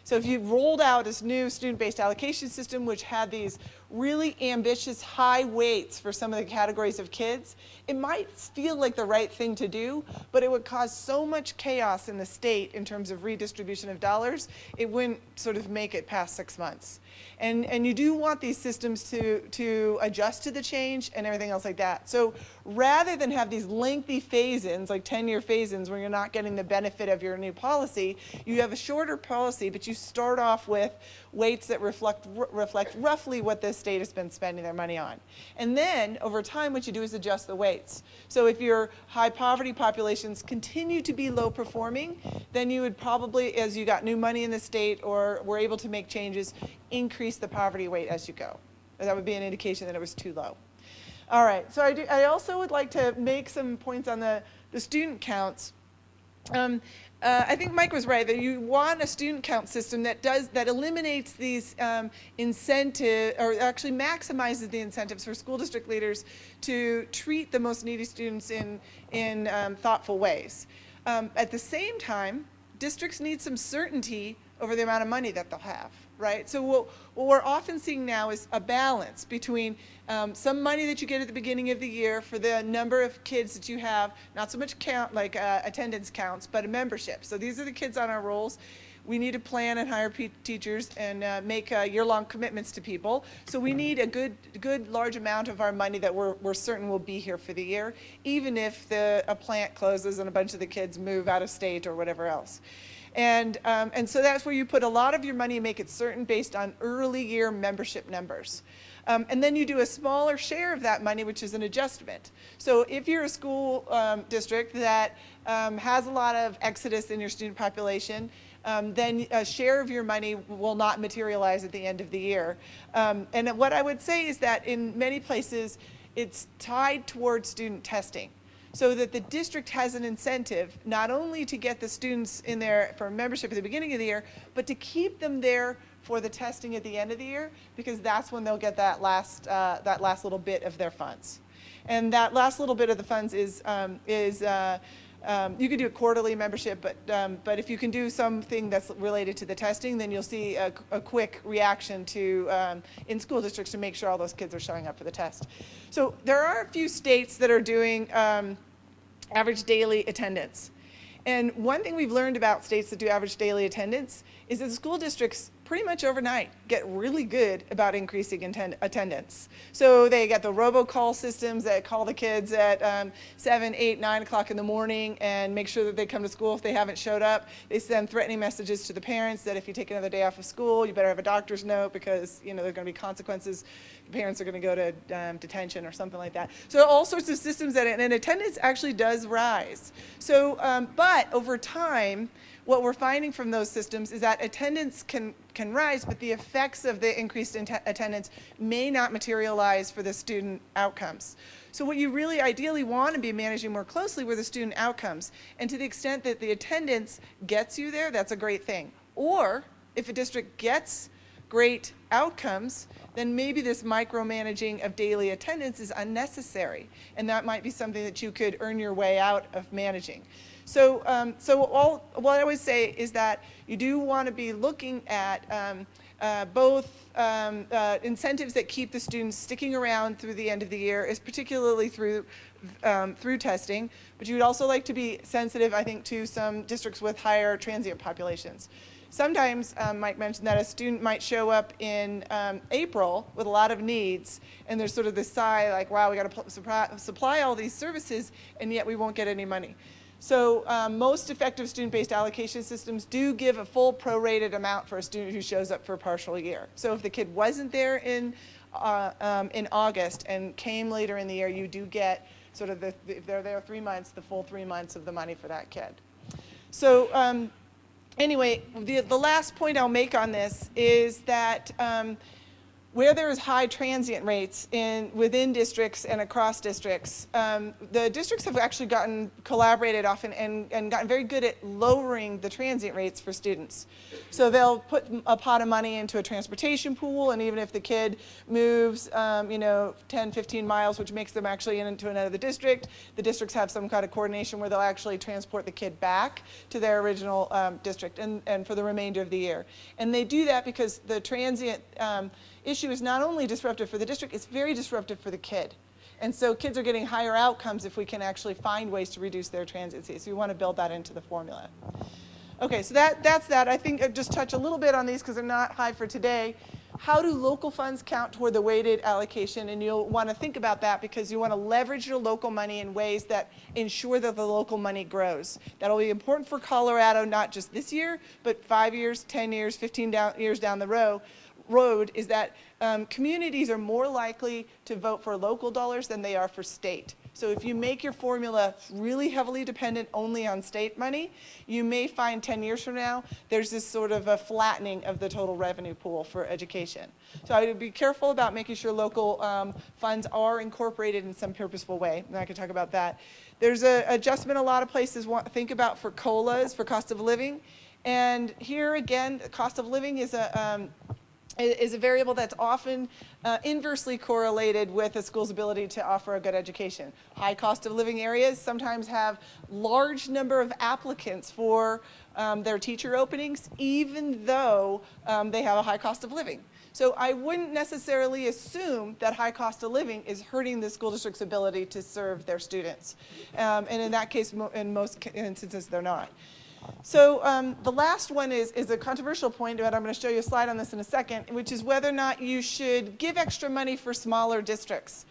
S22: So if you rolled out this new student-based allocation system, which had these really ambitious high weights for some of the categories of kids, it might feel like the right thing to do, but it would cause so much chaos in the state in terms of redistribution of dollars, it wouldn't sort of make it past 6 months. And you do want these systems to adjust to the change and everything else like that. So rather than have these lengthy phase-ins, like 10-year phase-ins where you're not getting the benefit of your new policy, you have a shorter policy, but you start off with weights that reflect roughly what this state has been spending their money on. And then, over time, what you do is adjust the weights. So if your high poverty populations continue to be low performing, then you would probably, as you got new money in the state or were able to make changes, increase the poverty weight as you go. That would be an indication that it was too low. All right, so I also would like to make some points on the student counts. I think Mike was right that you want a student count system that eliminates these incentive, or actually maximizes the incentives for school district leaders to treat the most needy students in thoughtful ways. At the same time, districts need some certainty over the amount of money that they'll have, right? So what we're often seeing now is a balance between some money that you get at the beginning of the year for the number of kids that you have, not so much count like attendance counts, but a membership. So these are the kids on our rolls. We need to plan and hire teachers and make year-long commitments to people. So we need a good large amount of our money that we're certain will be here for the year, even if a plant closes and a bunch of the kids move out of state or whatever else. And so that's where you put a lot of your money and make it certain based on early year membership numbers. And then you do a smaller share of that money, which is an adjustment. So if you're a school district that has a lot of exodus in your student population, then a share of your money will not materialize at the end of the year. And what I would say is that in many places, it's tied towards student testing, so that the district has an incentive not only to get the students in there for membership at the beginning of the year, but to keep them there for the testing at the end of the year, because that's when they'll get that last little bit of their funds. And that last little bit of the funds is you can do a quarterly membership, but if you can do something that's related to the testing, then you'll see a quick reaction to in school districts to make sure all those kids are showing up for the test. So there are a few states that are doing average daily attendance. And one thing we've learned about states that do average daily attendance is that the school districts pretty much overnight get really good about increasing attendance. So they got the robocall systems that call the kids at 7, 8, 9 o'clock in the morning and make sure that they come to school if they haven't showed up. They send threatening messages to the parents that if you take another day off of school, you better have a doctor's note because there are going to be consequences. The parents are going to go to detention or something like that. So all sorts of systems and attendance actually does rise. So, but over time, what we're finding from those systems is that attendance can rise, but the effects of the increased attendance may not materialize for the student outcomes. So what you really ideally want to be managing more closely were the student outcomes. And to the extent that the attendance gets you there, that's a great thing. Or if a district gets great outcomes, then maybe this micromanaging of daily attendance is unnecessary. And that might be something that you could earn your way out of managing. So, what I would say is that you do want to be looking at both incentives that keep the students sticking around through the end of the year, particularly through testing, but you would also like to be sensitive, I think, to some districts with higher transient populations. Sometimes, Mike mentioned that a student might show up in April with a lot of needs, and there's sort of this sigh like, wow, we got to supply all these services, and yet we won't get any money. So most effective student-based allocation systems do give a full prorated amount for a student who shows up for a partial year. So if the kid wasn't there in August and came later in the year, you do get sort of, if they're there 3 months, the full 3 months of the money for that kid. So anyway, the last point I'll make on this is that where there is high transient rates within districts and across districts, the districts have actually collaborated often and gotten very good at lowering the transient rates for students. So they'll put a pot of money into a transportation pool, and even if the kid moves 10, 15 miles, which makes them actually into another district, the districts have some kind of coordination where they'll actually transport the kid back to their original district and for the remainder of the year. And they do that because the transient issue is not only disruptive for the district, it's very disruptive for the kid. And so kids are getting higher outcomes if we can actually find ways to reduce their transiency. So we want to build that into the formula. Okay, so that's that. I think I'll just touch a little bit on these because they're not high for today. How do local funds count toward the weighted allocation? And you'll want to think about that because you want to leverage your local money in ways that ensure that the local money grows. That'll be important for Colorado, not just this year, but 5 years, 10 years, 15 years down the road, is that communities are more likely to vote for local dollars than they are for state. So if you make your formula really heavily dependent only on state money, you may find 10 years from now there's this sort of a flattening of the total revenue pool for education. So I would be careful about making sure local funds are incorporated in some purposeful way, and I can talk about that. There's an adjustment a lot of places think about for COLAs, for cost of living. And here again, the cost of living is a variable that's often inversely correlated with a school's ability to offer a good education. High cost of living areas sometimes have large number of applicants for their teacher openings, even though they have a high cost of living. So I wouldn't necessarily assume that high cost of living is hurting the school district's ability to serve their students. And in that case, in most instances, they're not. So the last one is a controversial point, but I'm going to show you a slide on this in a second, which is whether or not you should give extra money for smaller districts.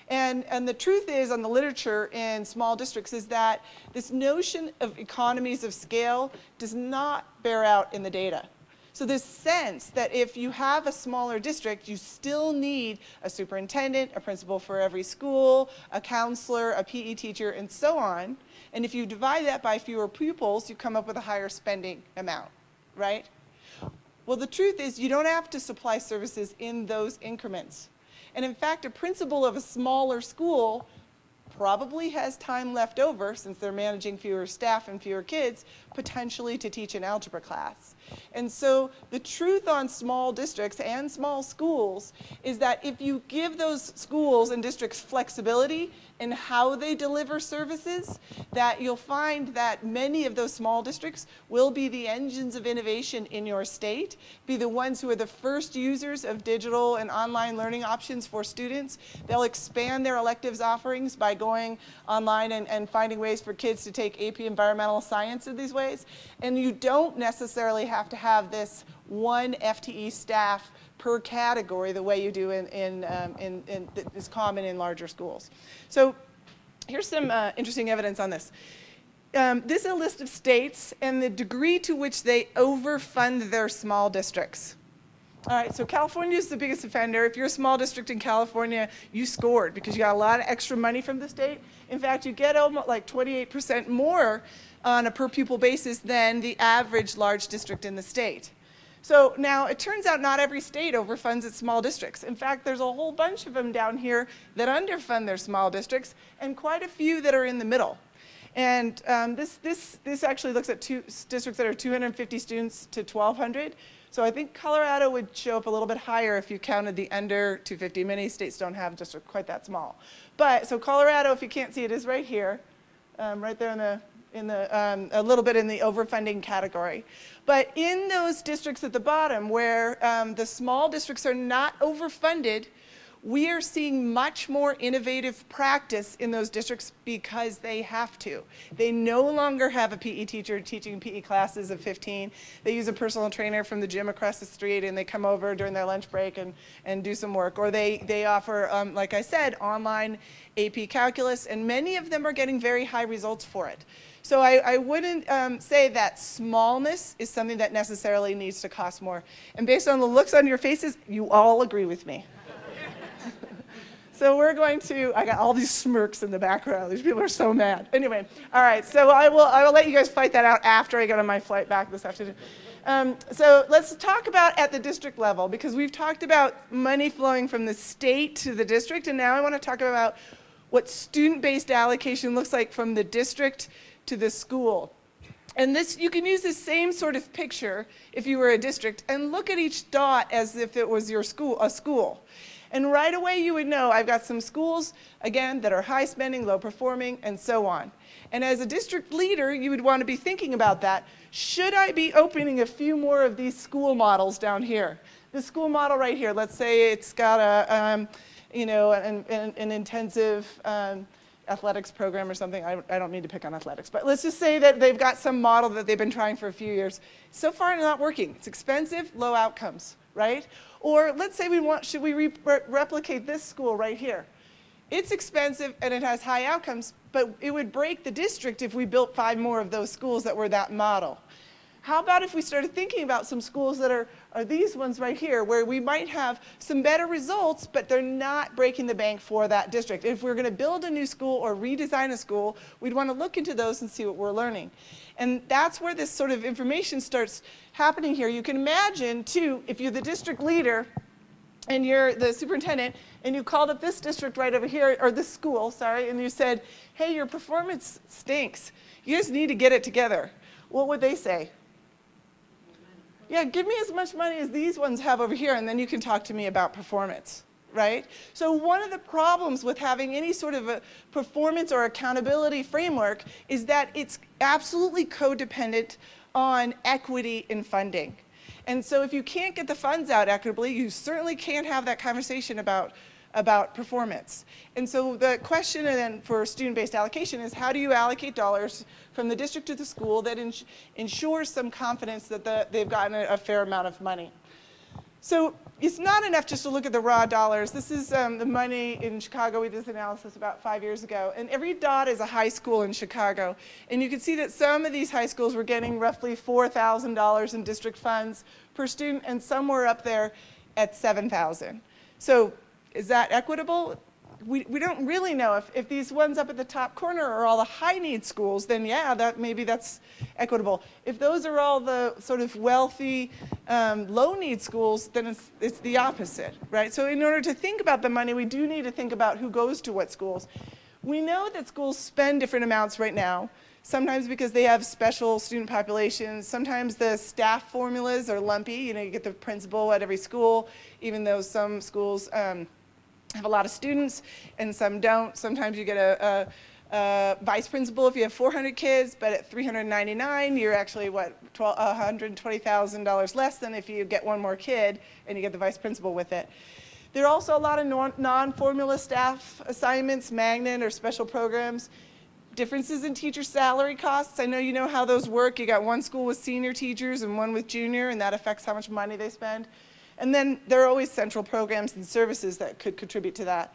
S22: And the truth is, on the literature in small districts, is that this notion of economies of scale does not bear out in the data. So this sense that if you have a smaller district, you still need a superintendent, a principal for every school, a counselor, a PE teacher, and so on. And if you divide that by fewer pupils, you come up with a higher spending amount, right? Well, the truth is you don't have to supply services in those increments. And in fact, a principal of a smaller school probably has time left over, since they're managing fewer staff and fewer kids, potentially to teach an algebra class. And so the truth on small districts and small schools is that if you give those schools and districts flexibility in how they deliver services, that you'll find that many of those small districts will be the engines of innovation in your state, be the ones who are the first users of digital and online learning options for students. They'll expand their electives offerings by going online and finding ways for kids to take AP Environmental Science in these ways. And you don't necessarily have to have this one FTE staff per category the way you do is common in larger schools. So here's some interesting evidence on this. This is a list of states and the degree to which they overfund their small districts. All right, so California is the biggest offender. If you're a small district in California, you scored because you got a lot of extra money from the state. In fact, you get almost like 28% more on a per pupil basis than the average large district in the state. So now it turns out not every state overfunds its small districts. In fact, there's a whole bunch of them down here that underfund their small districts and quite a few that are in the middle. And this actually looks at districts that are 250 students to 1,200. So I think Colorado would show up a little bit higher if you counted the under 250. Many states don't have districts quite that small. But so Colorado, if you can't see it, is right here, right there a little bit in the overfunding category. But in those districts at the bottom where the small districts are not overfunded, we are seeing much more innovative practice in those districts because they have to. They no longer have a PE teacher teaching PE classes of 15. They use a personal trainer from the gym across the street, and they come over during their lunch break and do some work. Or they offer, like I said, online AP calculus, and many of them are getting very high results for it. So I wouldn't say that smallness is something that necessarily needs to cost more. And based on the looks on your faces, you all agree with me. So we're going to, I got all these smirks in the background. These people are so mad. Anyway, all right, so I will let you guys fight that out after I get on my flight back this afternoon. So let's talk about at the district level, because we've talked about money flowing from the state to the district, and now I want to talk about what student-based allocation looks like from the district to the school. And this, you can use this same sort of picture if you were a district and look at each dot as if it was your school, a school. And right away you would know I've got some schools, again, that are high spending, low performing, and so on. And as a district leader, you would want to be thinking about that. Should I be opening a few more of these school models down here? The school model right here, let's say it's got a, an intensive athletics program or something. I don't mean to pick on athletics, but let's just say that they've got some model that they've been trying for a few years. So far, not working. It's expensive, low outcomes, right? Or let's say should we replicate this school right here? It's expensive and it has high outcomes, but it would break the district if we built 5 more of those schools that were that model. How about if we started thinking about some schools that are these ones right here, where we might have some better results, but they're not breaking the bank for that district. If we're going to build a new school or redesign a school, we'd want to look into those and see what we're learning. And that's where this sort of information starts happening here. You can imagine, too, if you're the district leader and you're the superintendent, and you called up this district right over here, or this school, sorry, and you said, hey, your performance stinks. You just need to get it together. What would they say? Yeah, give me as much money as these ones have over here, and then you can talk to me about performance, right? So one of the problems with having any sort of a performance or accountability framework is that it's absolutely codependent on equity in funding. And so if you can't get the funds out equitably, you certainly can't have that conversation about performance. And so the question then for student-based allocation is, how do you allocate dollars from the district to the school that ensures some confidence that they've gotten a fair amount of money? So it's not enough just to look at the raw dollars. This is the money in Chicago. We did this analysis about 5 years ago. And every dot is a high school in Chicago. And you can see that some of these high schools were getting roughly $4,000 in district funds per student, and some were up there at $7,000. So is that equitable? We don't really know. If these ones up at the top corner are all the high need schools, then yeah, maybe that's equitable. If those are all the sort of wealthy, low need schools, then it's the opposite, right? So in order to think about the money, we do need to think about who goes to what schools. We know that schools spend different amounts right now, sometimes because they have special student populations. Sometimes the staff formulas are lumpy. You get the principal at every school, even though some schools have a lot of students and some don't. Sometimes you get a vice principal if you have 400 kids, but at 399, you're actually, $120,000 less than if you get one more kid and you get the vice principal with it. There are also a lot of non-formula staff assignments, magnet or special programs. Differences in teacher salary costs. I know you know how those work. You got one school with senior teachers and one with junior, and that affects how much money they spend. And then there are always central programs and services that could contribute to that.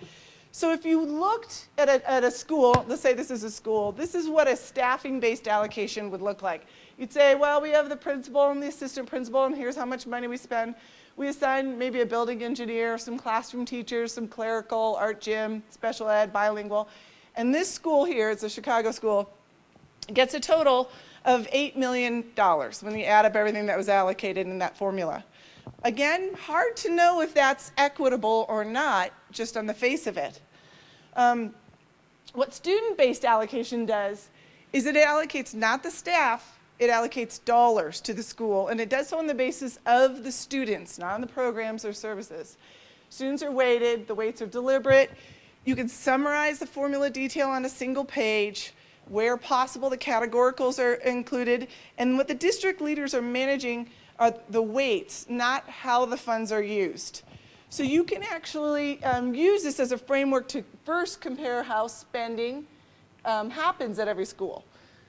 S22: So if you looked at a school, let's say this is a school, this is what a staffing-based allocation would look like. You'd say, well, we have the principal and the assistant principal, and here's how much money we spend. We assign maybe a building engineer, some classroom teachers, some clerical, art gym, special ed, bilingual. And this school here, it's a Chicago school, gets a total of $8 million when you add up everything that was allocated in that formula. Again, hard to know if that's equitable or not, just on the face of it. What student-based allocation does is it allocates not the staff, it allocates dollars to the school, and it does so on the basis of the students, not on the programs or services. Students are weighted, the weights are deliberate. You can summarize the formula detail on a single page. Where possible, the categoricals are included, and what the district leaders are managing are the weights, not how the funds are used. So you can actually use this as a framework to first compare how spending happens at every school.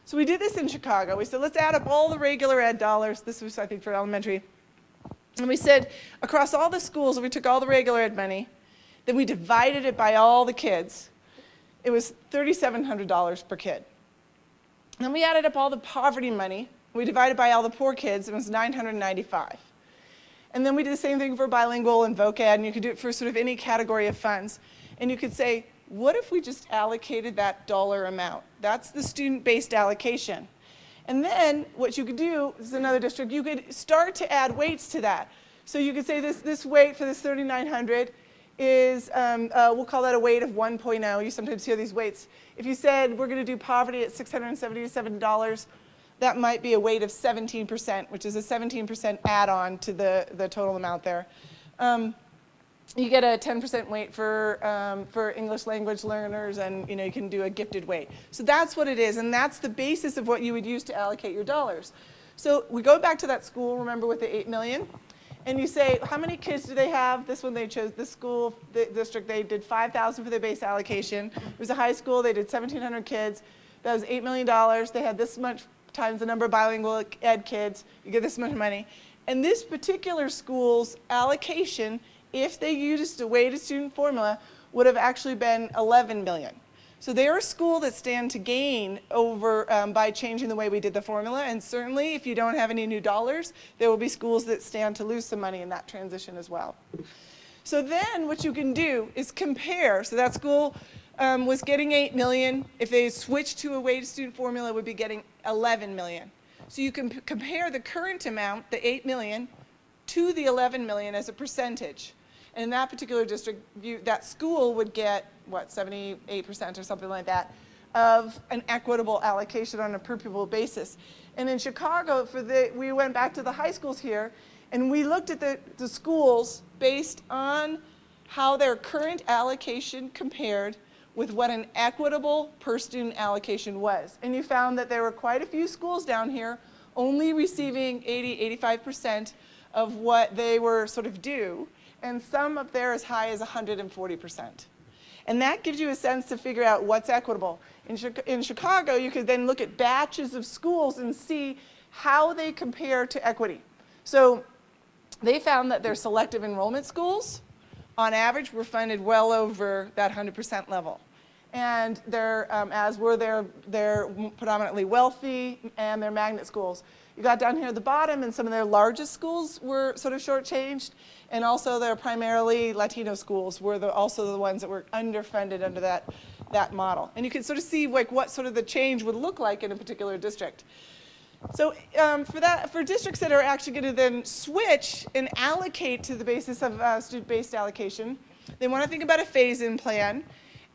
S22: So we did this in Chicago. We said, let's add up all the regular ed dollars. This was, I think, for elementary. And we said, across all the schools, we took all the regular ed money, then we divided it by all the kids. It was $3,700 per kid. Then we added up all the poverty money. We divided by all the poor kids. It was $995. And then we did the same thing for bilingual and voc ed, and you could do it for sort of any category of funds. And you could say, what if we just allocated that dollar amount? That's the student-based allocation. And then what you could do, this is another district, you could start to add weights to that. So you could say this weight for this 3,900 is, we'll call that a weight of 1.0. You sometimes hear these weights. If you said we're going to do poverty at $677, that might be a weight of 17%, which is a 17% add-on to the total amount there. You get a 10% weight for English language learners, and you can do a gifted weight. So that's what it is, and that's the basis of what you would use to allocate your dollars. So we go back to that school, remember, with the 8 million, and you say, how many kids do they have? This one they chose, this school, the district, they did 5,000 for their base allocation. It was a high school, they did 1,700 kids. That was $8 million. They had this much times the number of bilingual ed kids. You get this much money. And this particular school's allocation, if they used a weighted student formula, would have actually been 11 million. So they're a school that stand to gain over by changing the way we did the formula, and certainly if you don't have any new dollars, there will be schools that stand to lose some money in that transition as well. So then what you can do is compare. So that school was getting 8 million. If they switched to a weighted student formula, it would be getting 11 million. So you can compare the current amount, the 8 million, to the 11 million as a percentage. And in that particular district, that school would get, what, 78% or something like that of an equitable allocation on a per pupil basis. And in Chicago, we went back to the high schools here, and we looked at the schools based on how their current allocation compared with what an equitable per student allocation was. And you found that there were quite a few schools down here only receiving 80, 85% of what they were sort of due, and some up there as high as 140%. And that gives you a sense to figure out what's equitable. In Chicago, you could then look at batches of schools and see how they compare to equity. So they found that their selective enrollment schools, on average, were funded well over that 100% level. And as were their predominantly wealthy and their magnet schools. You got down here at the bottom, and some of their largest schools were sort of shortchanged, and also their primarily Latino schools were also the ones that were underfunded under that model. And you can sort of see like what sort of the change would look like in a particular district. So for districts that are actually going to then switch and allocate to the basis of student-based allocation, they want to think about a phase-in plan.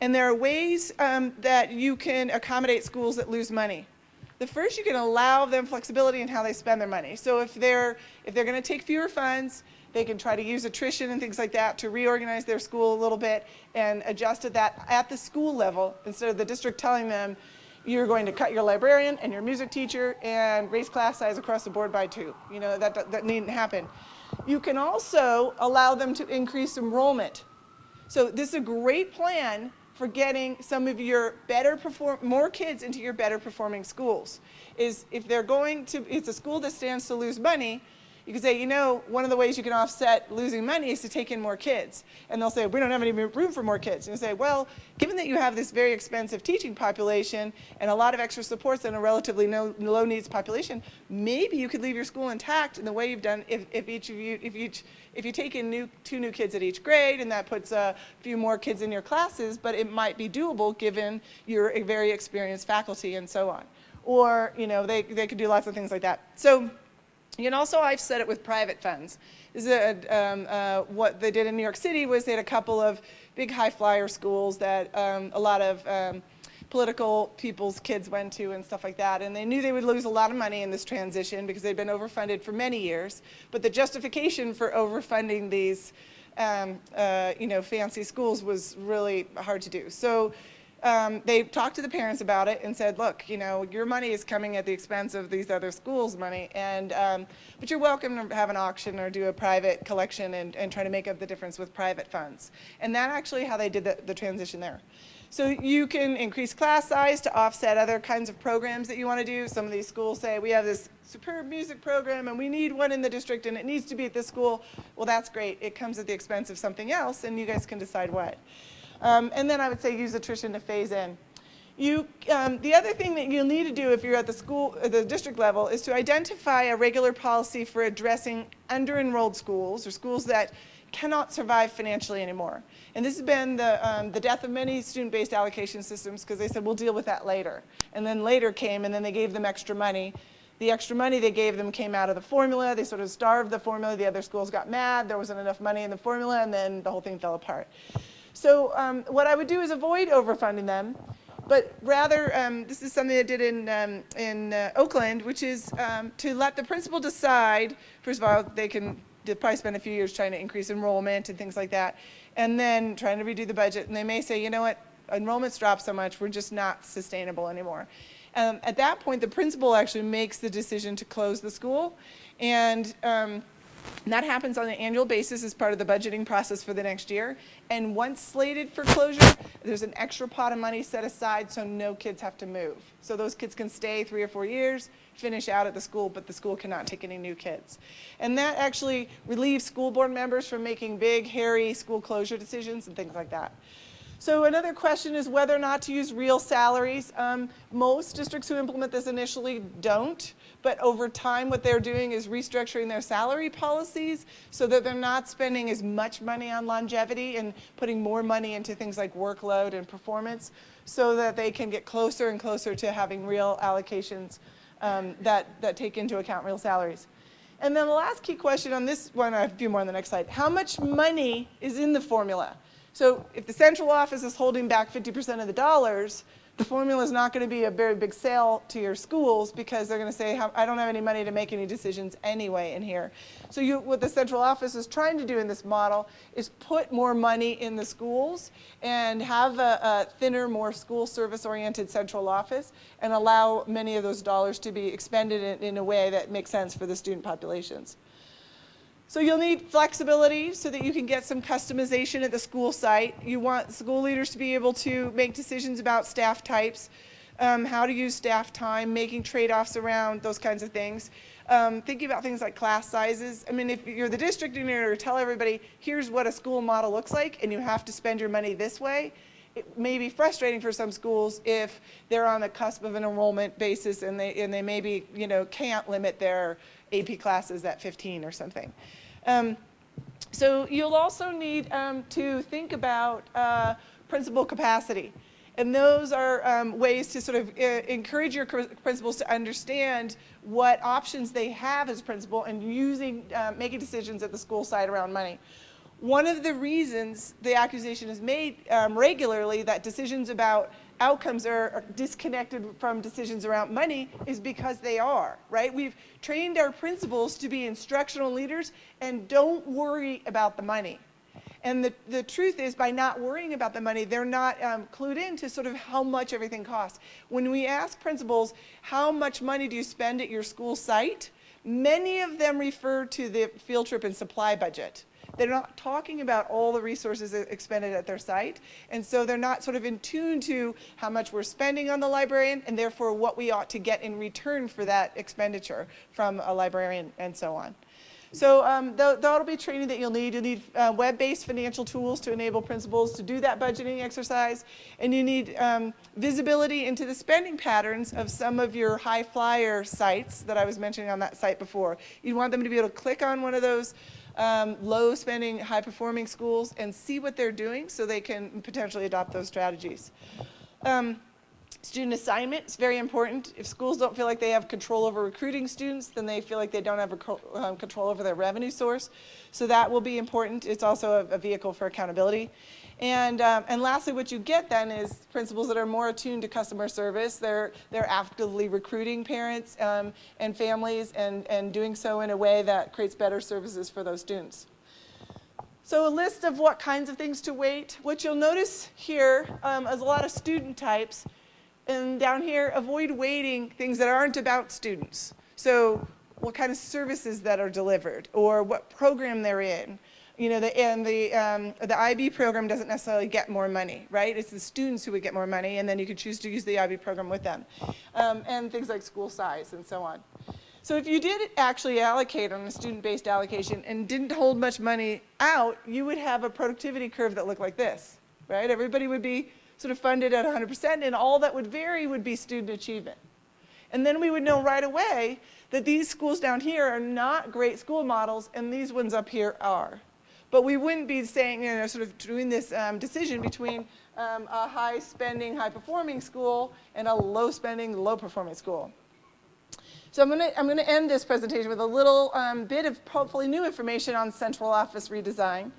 S22: And there are ways that you can accommodate schools that lose money. The first, you can allow them flexibility in how they spend their money. So if they're going to take fewer funds, they can try to use attrition and things like that to reorganize their school a little bit and adjust to that at the school level instead of the district telling them you're going to cut your librarian and your music teacher and raise class size across the board by 2. You know, that needn't happen. You can also allow them to increase enrollment. So this is a great plan for getting some of your more kids into your better performing schools. Is if they're going to, it's a school that stands to lose money, you can say, you know, one of the ways you can offset losing money is to take in more kids. And they'll say, we don't have any room for more kids. And you say, well, given that you have this very expensive teaching population and a lot of extra supports in a relatively low needs population, maybe you could leave your school intact in the way you've done if you take in 2 new kids at each grade, and that puts a few more kids in your classes, but it might be doable given you're a very experienced faculty and so on. Or, you know, they could do lots of things like that. So, you can also, I've said it with private funds. This is what they did in New York City was they had a couple of big high flyer schools that a lot of political people's kids went to and stuff like that. And they knew they would lose a lot of money in this transition because they'd been overfunded for many years. But the justification for overfunding these you know, fancy schools was really hard to do. So they talked to the parents about it and said, look, you know, your money is coming at the expense of these other schools' money, and but you're welcome to have an auction or do a private collection and try to make up the difference with private funds. And that's actually how they did the transition there. So you can increase class size to offset other kinds of programs that you want to do. Some of these schools say, we have this superb music program and we need one in the district and it needs to be at this school. Well, that's great. It comes at the expense of something else and you guys can decide what. And then I would say use attrition to phase in. The other thing that you'll need to do if you're at the district level is to identify a regular policy for addressing under-enrolled schools or schools that cannot survive financially anymore. And this has been the death of many student-based allocation systems because they said, we'll deal with that later. And then later came, and then they gave them extra money. The extra money they gave them came out of the formula. They sort of starved the formula. The other schools got mad. There wasn't enough money in the formula, and then the whole thing fell apart. So what I would do is avoid overfunding them, but rather, this is something I did in Oakland, which is to let the principal decide. First of all, they'll probably spend a few years trying to increase enrollment and things like that, and then trying to redo the budget. And they may say, you know what, enrollment's dropped so much, we're just not sustainable anymore. At that point, the principal actually makes the decision to close the school, and that happens on an annual basis as part of the budgeting process for the next year. And once slated for closure, there's an extra pot of money set aside so no kids have to move. So those kids can stay 3 or 4 years, finish out at the school, but the school cannot take any new kids. And that actually relieves school board members from making big, hairy school closure decisions and things like that. So another question is whether or not to use real salaries. Most districts who implement this initially don't, but over time what they're doing is restructuring their salary policies so that they're not spending as much money on longevity and putting more money into things like workload and performance so that they can get closer and closer to having real allocations that take into account real salaries. And then the last key question on this one, I have a few more on the next slide. How much money is in the formula? So if the central office is holding back 50% of the dollars, the formula is not going to be a very big sale to your schools because they're going to say, I don't have any money to make any decisions anyway in here. So what the central office is trying to do in this model is put more money in the schools and have a thinner, more school service-oriented central office and allow many of those dollars to be expended in a way that makes sense for the student populations. So you'll need flexibility so that you can get some customization at the school site. You want school leaders to be able to make decisions about staff types, how to use staff time, making trade-offs around those kinds of things. Thinking about things like class sizes. I mean, if you're the district and you're to tell everybody, here's what a school model looks like, and you have to spend your money this way, it may be frustrating for some schools if they're on the cusp of an enrollment basis and they maybe, you know, can't limit their AP classes at 15 or something. So you'll also need to think about principal capacity. And those are ways to sort of encourage your principals to understand what options they have as principal and making decisions at the school side around money. One of the reasons the accusation is made regularly that decisions about outcomes are disconnected from decisions around money is because they are, right? We've trained our principals to be instructional leaders and don't worry about the money. And the truth is, by not worrying about the money, they're not clued into sort of how much everything costs. When we ask principals, how much money do you spend at your school site? Many of them refer to the field trip and supply budget. They're not talking about all the resources expended at their site, and so they're not sort of in tune to how much we're spending on the librarian and therefore what we ought to get in return for that expenditure from a librarian and so on. So that'll be training that you'll need. You'll need web-based financial tools to enable principals to do that budgeting exercise, and you need visibility into the spending patterns of some of your high flyer sites that I was mentioning on that site before. You want them to be able to click on one of those low spending, high performing schools and see what they're doing so they can potentially adopt those strategies. Student assignment is very important. If schools don't feel like they have control over recruiting students, then they feel like they don't have control over their revenue source. So that will be important. It's also a vehicle for accountability. And lastly, what you get then is principals that are more attuned to customer service. They're actively recruiting parents and families and doing so in a way that creates better services for those students. So a list of what kinds of things to weight. What you'll notice here is a lot of student types. And down here, avoid weighting things that aren't about students. So what kind of services that are delivered or what program they're in. You know, the IB program doesn't necessarily get more money, right? It's the students who would get more money, and then you could choose to use the IB program with them. And things like school size and so on. So if you did actually allocate on a student-based allocation and didn't hold much money out, you would have a productivity curve that looked like this, right? Everybody would be sort of funded at 100%, and all that would vary would be student achievement. And then we would know right away that these schools down here are not great school models, and these ones up here are. But we wouldn't be saying, you know, sort of doing this decision between a high-spending, high-performing school and a low-spending, low-performing school. So I'm going to end this presentation with a little bit of hopefully new information on central office redesign,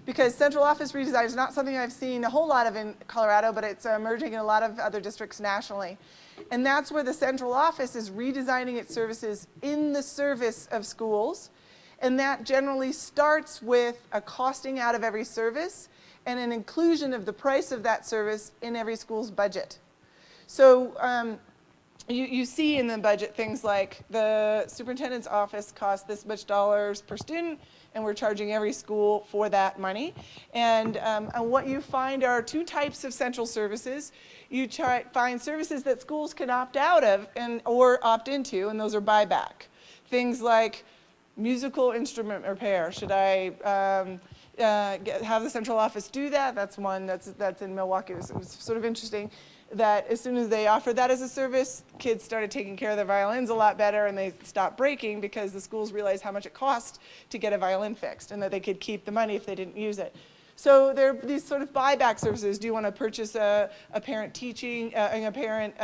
S22: because central office redesign is not something I've seen a whole lot of in Colorado, but it's emerging in a lot of other districts nationally. And that's where the central office is redesigning its services in the service of schools. And that generally starts with a costing out of every service and an inclusion of the price of that service in every school's budget. So you see in the budget things like the superintendent's office costs this much dollars per student, and we're charging every school for that money. And what you find are two types of central services. You find services that schools can opt out of or opt into, and those are buyback. Things like musical instrument repair. Should I have the central office do that? That's one that's in Milwaukee. It was sort of interesting that as soon as they offered that as a service, kids started taking care of their violins a lot better, and they stopped breaking because the schools realized how much it cost to get a violin fixed and that they could keep the money if they didn't use it. So there are these sort of buyback services. Do you want to purchase a parent teaching, a parent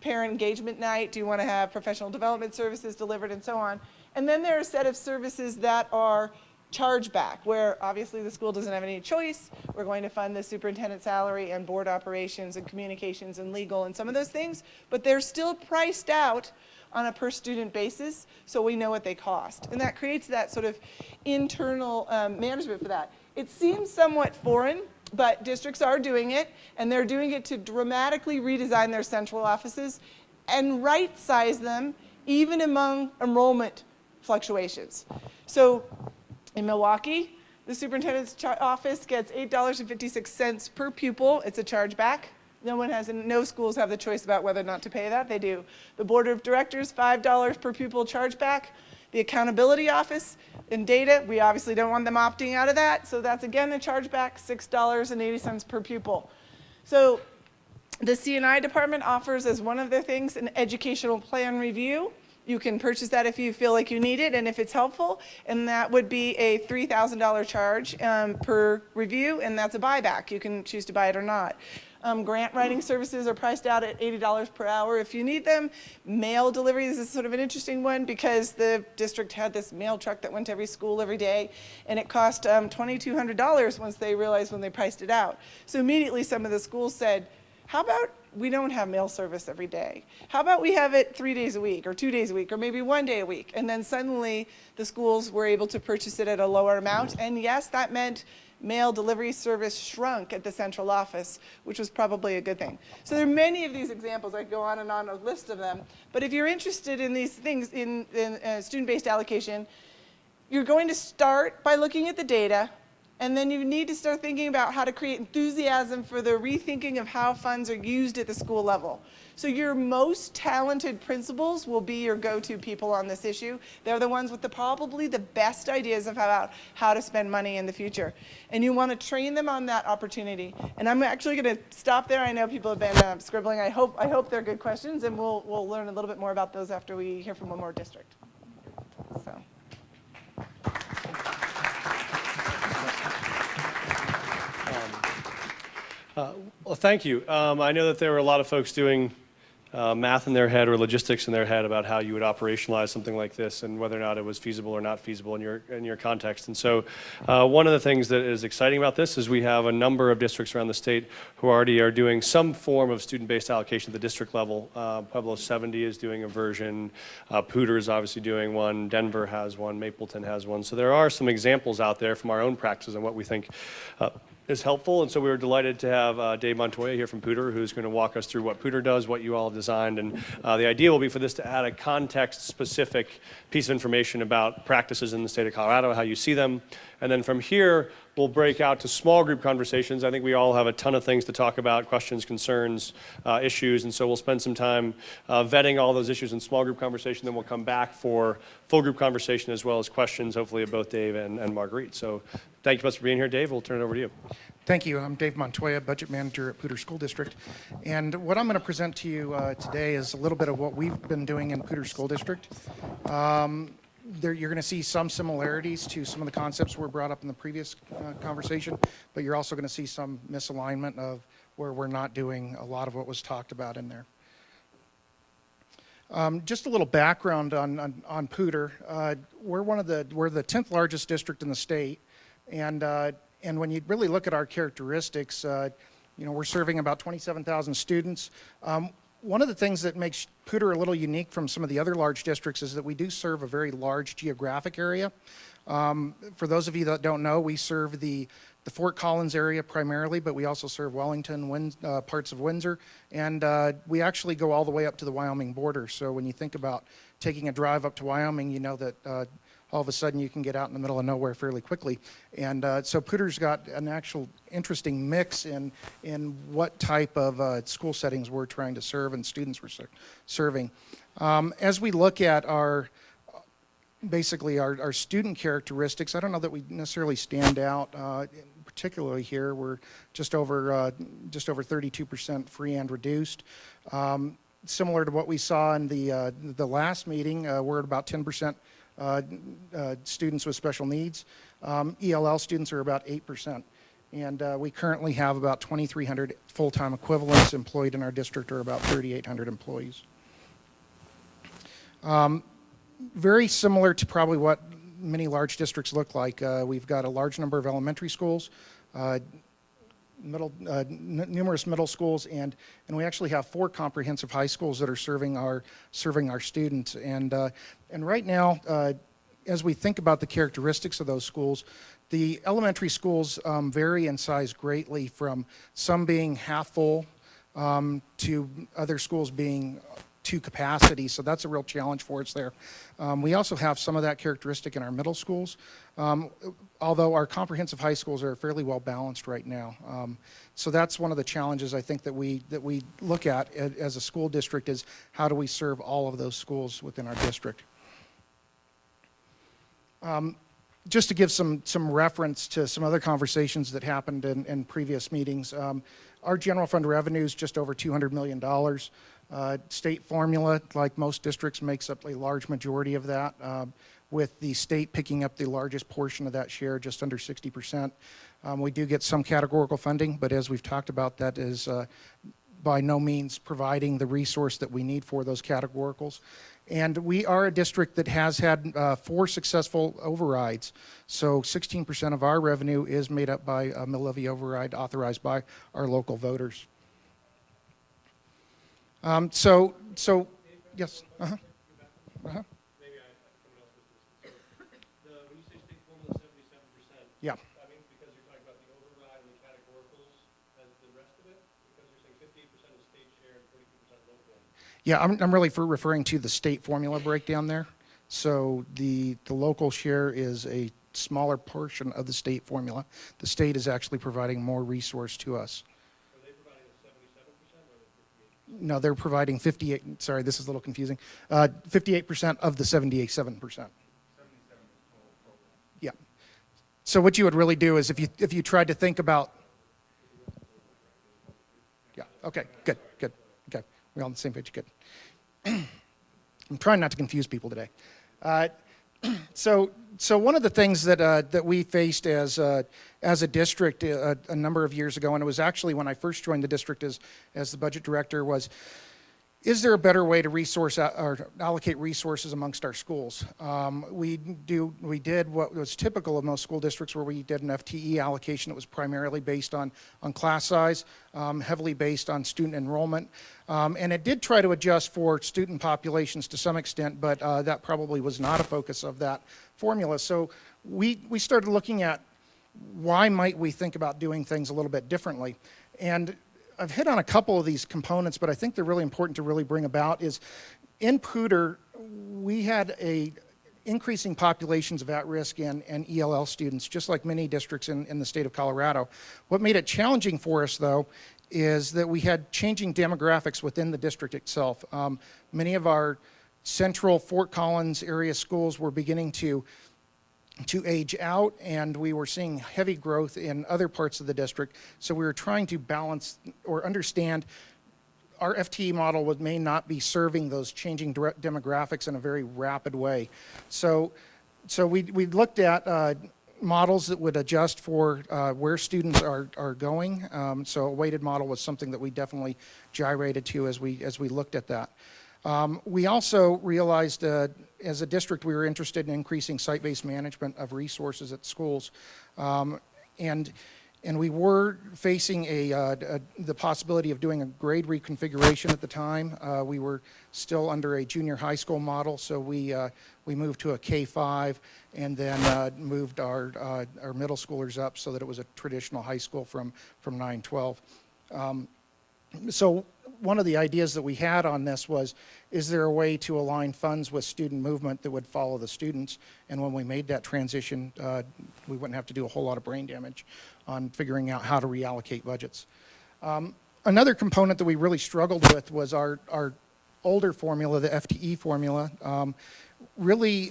S22: engagement night? Do you want to have professional development services delivered and so on? And then there are a set of services that are chargeback, where obviously the school doesn't have any choice. We're going to fund the superintendent's salary and board operations and communications and legal and some of those things, but they're still priced out on a per student basis, so we know what they cost. And that creates that sort of internal management for that. It seems somewhat foreign, but districts are doing it, and they're doing it to dramatically redesign their central offices and right-size them even among enrollment fluctuations. So in Milwaukee, the superintendent's office gets $8.56 per pupil. It's a chargeback. No schools have the choice about whether or not to pay that. They do. The board of directors, $5 per pupil chargeback. The accountability office in data, we obviously don't want them opting out of that. So that's again a chargeback, $6.80 per pupil. So the C&I department offers as one of their things an educational plan review. You can purchase that if you feel like you need it and if it's helpful, and that would be a $3,000 charge per review, and that's a buyback. You can choose to buy it or not. Grant writing services are priced out at $80 per hour if you need them. Mail delivery, this is sort of an interesting one because the district had this mail truck that went to every school every day, and it cost $2,200 once they realized when they priced it out. So immediately some of the schools said, how about we don't have mail service every day? How about we have it 3 days a week or 2 days a week or maybe 1 day a week? And then suddenly the schools were able to purchase it at a lower amount. And yes, that meant mail delivery service shrunk at the central office, which was probably a good thing. So there are many of these examples. I could go on a list of them. But if you're interested in these things in student-based allocation, you're going to start by looking at the data. And then you need to start thinking about how to create enthusiasm for the rethinking of how funds are used at the school level. So your most talented principals will be your go-to people on this issue. They're the ones with probably the best ideas about how to spend money in the future. And you want to train them on that opportunity. And I'm actually going to stop there. I know people have been scribbling. I hope they're good questions, and we'll learn a little bit more about those after we hear from one more district. So.
S2: Well, thank you. I know that there were a lot of folks doing math in their head or logistics in their head about how you would operationalize something like this and whether or not it was feasible or not feasible in your context. And so one of the things that is exciting about this is we have a number of districts around the state who already are doing some form of student-based allocation at the district level. Pueblo 70 is doing a version. Poudre is obviously doing one. Denver has one. Mapleton has one. So there are some examples out there from our own practices and what we think is helpful. And so we were delighted to have Dave Montoya here from Poudre, who's going to walk us through what Poudre does, what you all designed. And the idea will be for this to add a context-specific piece of information about practices in the state of Colorado, how you see them. And then from here, we'll break out to small group conversations. I think we all have a ton of things to talk about, questions, concerns, issues. And so we'll spend some time vetting all those issues in small group conversation. Then we'll come back for full group conversation as well as questions, hopefully, of both Dave and Marguerite. So thank you much for being here, Dave. We'll turn it over to you.
S6: Thank you. I'm Dave Montoya, Budget Manager at Poudre School District. And what I'm going to present to you today is a little bit of what we've been doing in Poudre School District. You're going to see some similarities to some of the concepts were brought up in the previous conversation, but you're also going to see some misalignment of where we're not doing a lot of what was talked about in there. Just a little background on Poudre. We're the 10th largest district in the state, and when you really look at our characteristics, we're serving about 27,000 students. One of the things that makes Poudre a little unique from some of the other large districts is that we do serve a very large geographic area. For those of you that don't know, we serve the Fort Collins area primarily, but we also serve Wellington, parts of Windsor, and we actually go all the way up to the Wyoming border. So when you think about taking a drive up to Wyoming, you know that all of a sudden you can get out in the middle of nowhere fairly quickly. And so Poudre's got an actual interesting mix in what type of school settings we're trying to serve and students we're serving. As we look at basically our student characteristics, I don't know that we necessarily stand out particularly here. We're just over 32% free and reduced. Similar to what we saw in the last meeting, we're at about 10% students with special needs. ELL students are about 8%. And we currently have about 2,300 full-time equivalents employed in our district, or about 3,800 employees. Very similar to probably what many large districts look like. We've got a large number of elementary schools, numerous middle schools, and we actually have 4 comprehensive high schools that are serving our students. And right now, as we think about the characteristics of those schools, the elementary schools vary in size greatly, from some being half full to other schools being to capacity. So that's a real challenge for us there. We also have some of that characteristic in our middle schools, although our comprehensive high schools are fairly well balanced right now. So that's one of the challenges I think that we look at as a school district, is how do we serve all of those schools within our district. Just to give some reference to some other conversations that happened in previous meetings, our general fund revenue is just over $200 million. State formula, like most districts, makes up a large majority of that, with the state picking up the largest portion of that share, just under 60%. We do get some categorical funding, but as we've talked about, that is by no means providing the resource that we need for those categoricals. And we are a district that has had 4 successful overrides. So 16% of our revenue is made up by a mill levy override authorized by our local voters. So yes. Uh-huh. Uh-huh.
S2: When you say state formula 77%,
S6: yeah.
S2: That means because you're talking about the override and the categoricals as the rest of it, because you're saying 58% is state share and 42% local.
S6: Yeah, I'm really referring to the state formula breakdown there. So the local share is a smaller portion of the state formula. The state is actually providing more resource to us.
S2: Are they providing a 77% or the 58%?
S6: No, they're providing 58. Sorry, this is a little confusing. 58% of the 77%. Yeah. So what you would really do is if you tried to think about. Yeah. Okay. Good. Okay. We're all on the same page. Good. I'm trying not to confuse people today. So one of the things that we faced as a district a number of years ago, and it was actually when I first joined the district as the budget director, is there a better way to or allocate resources amongst our schools? We did what was typical of most school districts, where we did an FTE allocation that was primarily based on class size, heavily based on student enrollment. And it did try to adjust for student populations to some extent, but that probably was not a focus of that formula. So we started looking at why might we think about doing things a little bit differently. And I've hit on a couple of these components, but I think they're really important to really bring about is in Poudre, we had increasing populations of at-risk and ELL students, just like many districts in the state of Colorado. What made it challenging for us, though, is that we had changing demographics within the district itself. Many of our central Fort Collins area schools were beginning to age out, and we were seeing heavy growth in other parts of the district. So we were trying to balance or understand our FTE model may not be serving those changing demographics in a very rapid way. So we looked at models that would adjust for where students are going. So a weighted model was something that we definitely gyrated to as we looked at that. We also realized as a district we were interested in increasing site-based management of resources at schools. And we were facing the possibility of doing a grade reconfiguration at the time. We were still under a junior high school model, so we moved to a K-5 and then moved our middle schoolers up so that it was a traditional high school from 9-12. So one of the ideas that we had on this was, is there a way to align funds with student movement that would follow the students? And when we made that transition, we wouldn't have to do a whole lot of brain damage on figuring out how to reallocate budgets. Another component that we really struggled with was our older formula, the FTE formula, really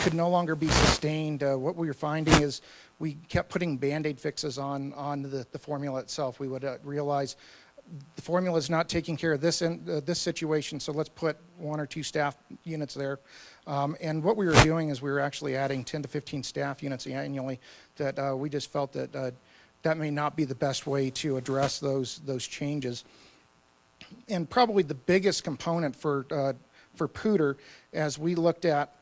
S6: could no longer be sustained. What we were finding is we kept putting Band-Aid fixes on the formula itself. We would realize the formula is not taking care of this situation, so let's put 1 or 2 staff units there. And what we were doing is we were actually adding 10 to 15 staff units annually that we just felt that that may not be the best way to address those changes. And probably the biggest component for Poudre, as we looked at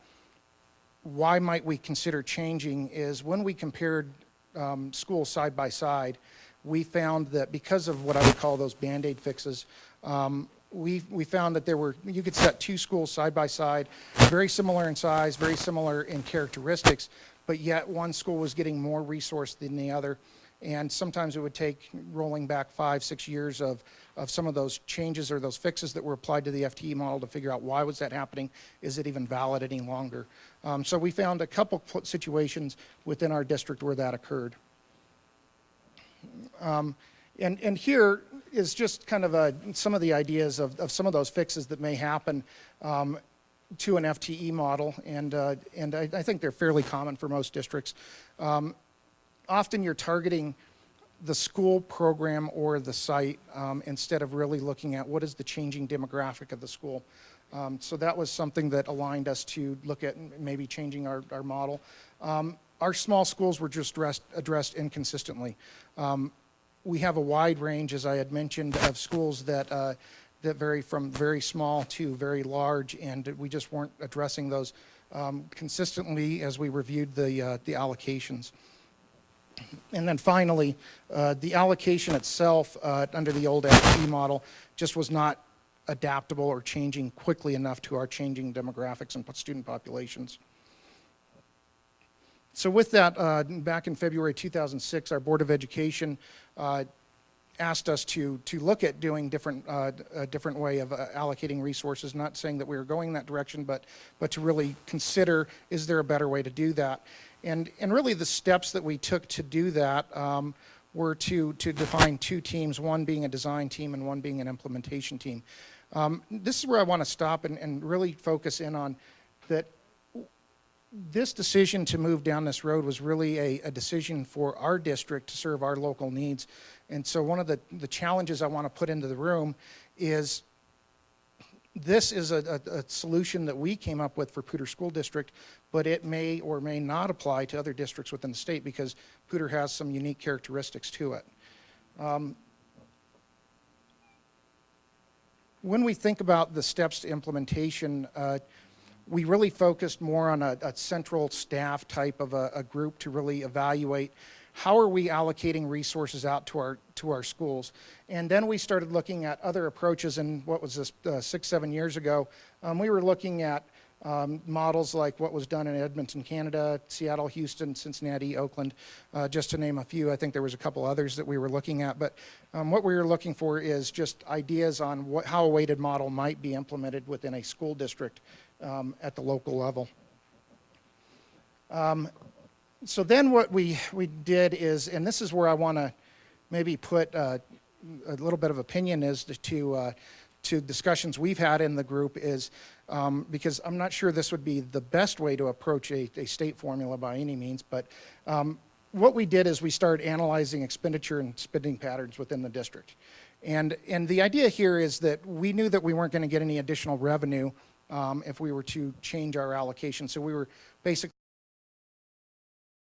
S6: why might we consider changing, is when we compared schools side by side, we found that because of what I would call those Band-Aid fixes, we found that you could set 2 schools side by side, very similar in size, very similar in characteristics, but yet one school was getting more resource than the other. And sometimes it would take rolling back 5-6 years of some of those changes or those fixes that were applied to the FTE model to figure out why was that happening, is it even valid any longer. So we found a couple situations within our district where that occurred. And here is just kind of some of the ideas of some of those fixes that may happen to an FTE model, and I think they're fairly common for most districts. Often you're targeting the school program or the site instead of really looking at what is the changing demographic of the school. So that was something that aligned us to look at maybe changing our model. Our small schools were just addressed inconsistently. We have a wide range, as I had mentioned, of schools that vary from very small to very large, and we just weren't addressing those consistently as we reviewed the allocations. And then finally, the allocation itself under the old FTE model just was not adaptable or changing quickly enough to our changing demographics and student populations. So with that, back in February 2006, our Board of Education asked us to look at doing a different way of allocating resources, not saying that we were going that direction, but to really consider, is there a better way to do that? And really the steps that we took to do that were to define 2 teams, one being a design team and one being an implementation team. This is where I want to stop and really focus in on that. This decision to move down this road was really a decision for our district to serve our local needs. And so one of the challenges I want to put into the room is this is a solution that we came up with for Poudre School District, but it may or may not apply to other districts within the state because Poudre has some unique characteristics to it. when we think about the steps to implementation, we really focused more on a central staff type of a group to really evaluate how are we allocating resources out to our schools. And then we started looking at other approaches, and what was this, 6-7 years ago, we were looking at models like what was done in Edmonton, Canada, Seattle, Houston, Cincinnati, Oakland, just to name a few. I think there was a couple others that we were looking at, but what we were looking for is just ideas on how a weighted model might be implemented within a school district at the local level. So then what we did is, and this is where I want to maybe put a little bit of opinion as to discussions we've had in the group is, because I'm not sure this would be the best way to approach a state formula by any means, but what we did is we started analyzing expenditure and spending patterns within the district. And the idea here is that we knew that we weren't going to get any additional revenue if we were to change our allocation. So we were basically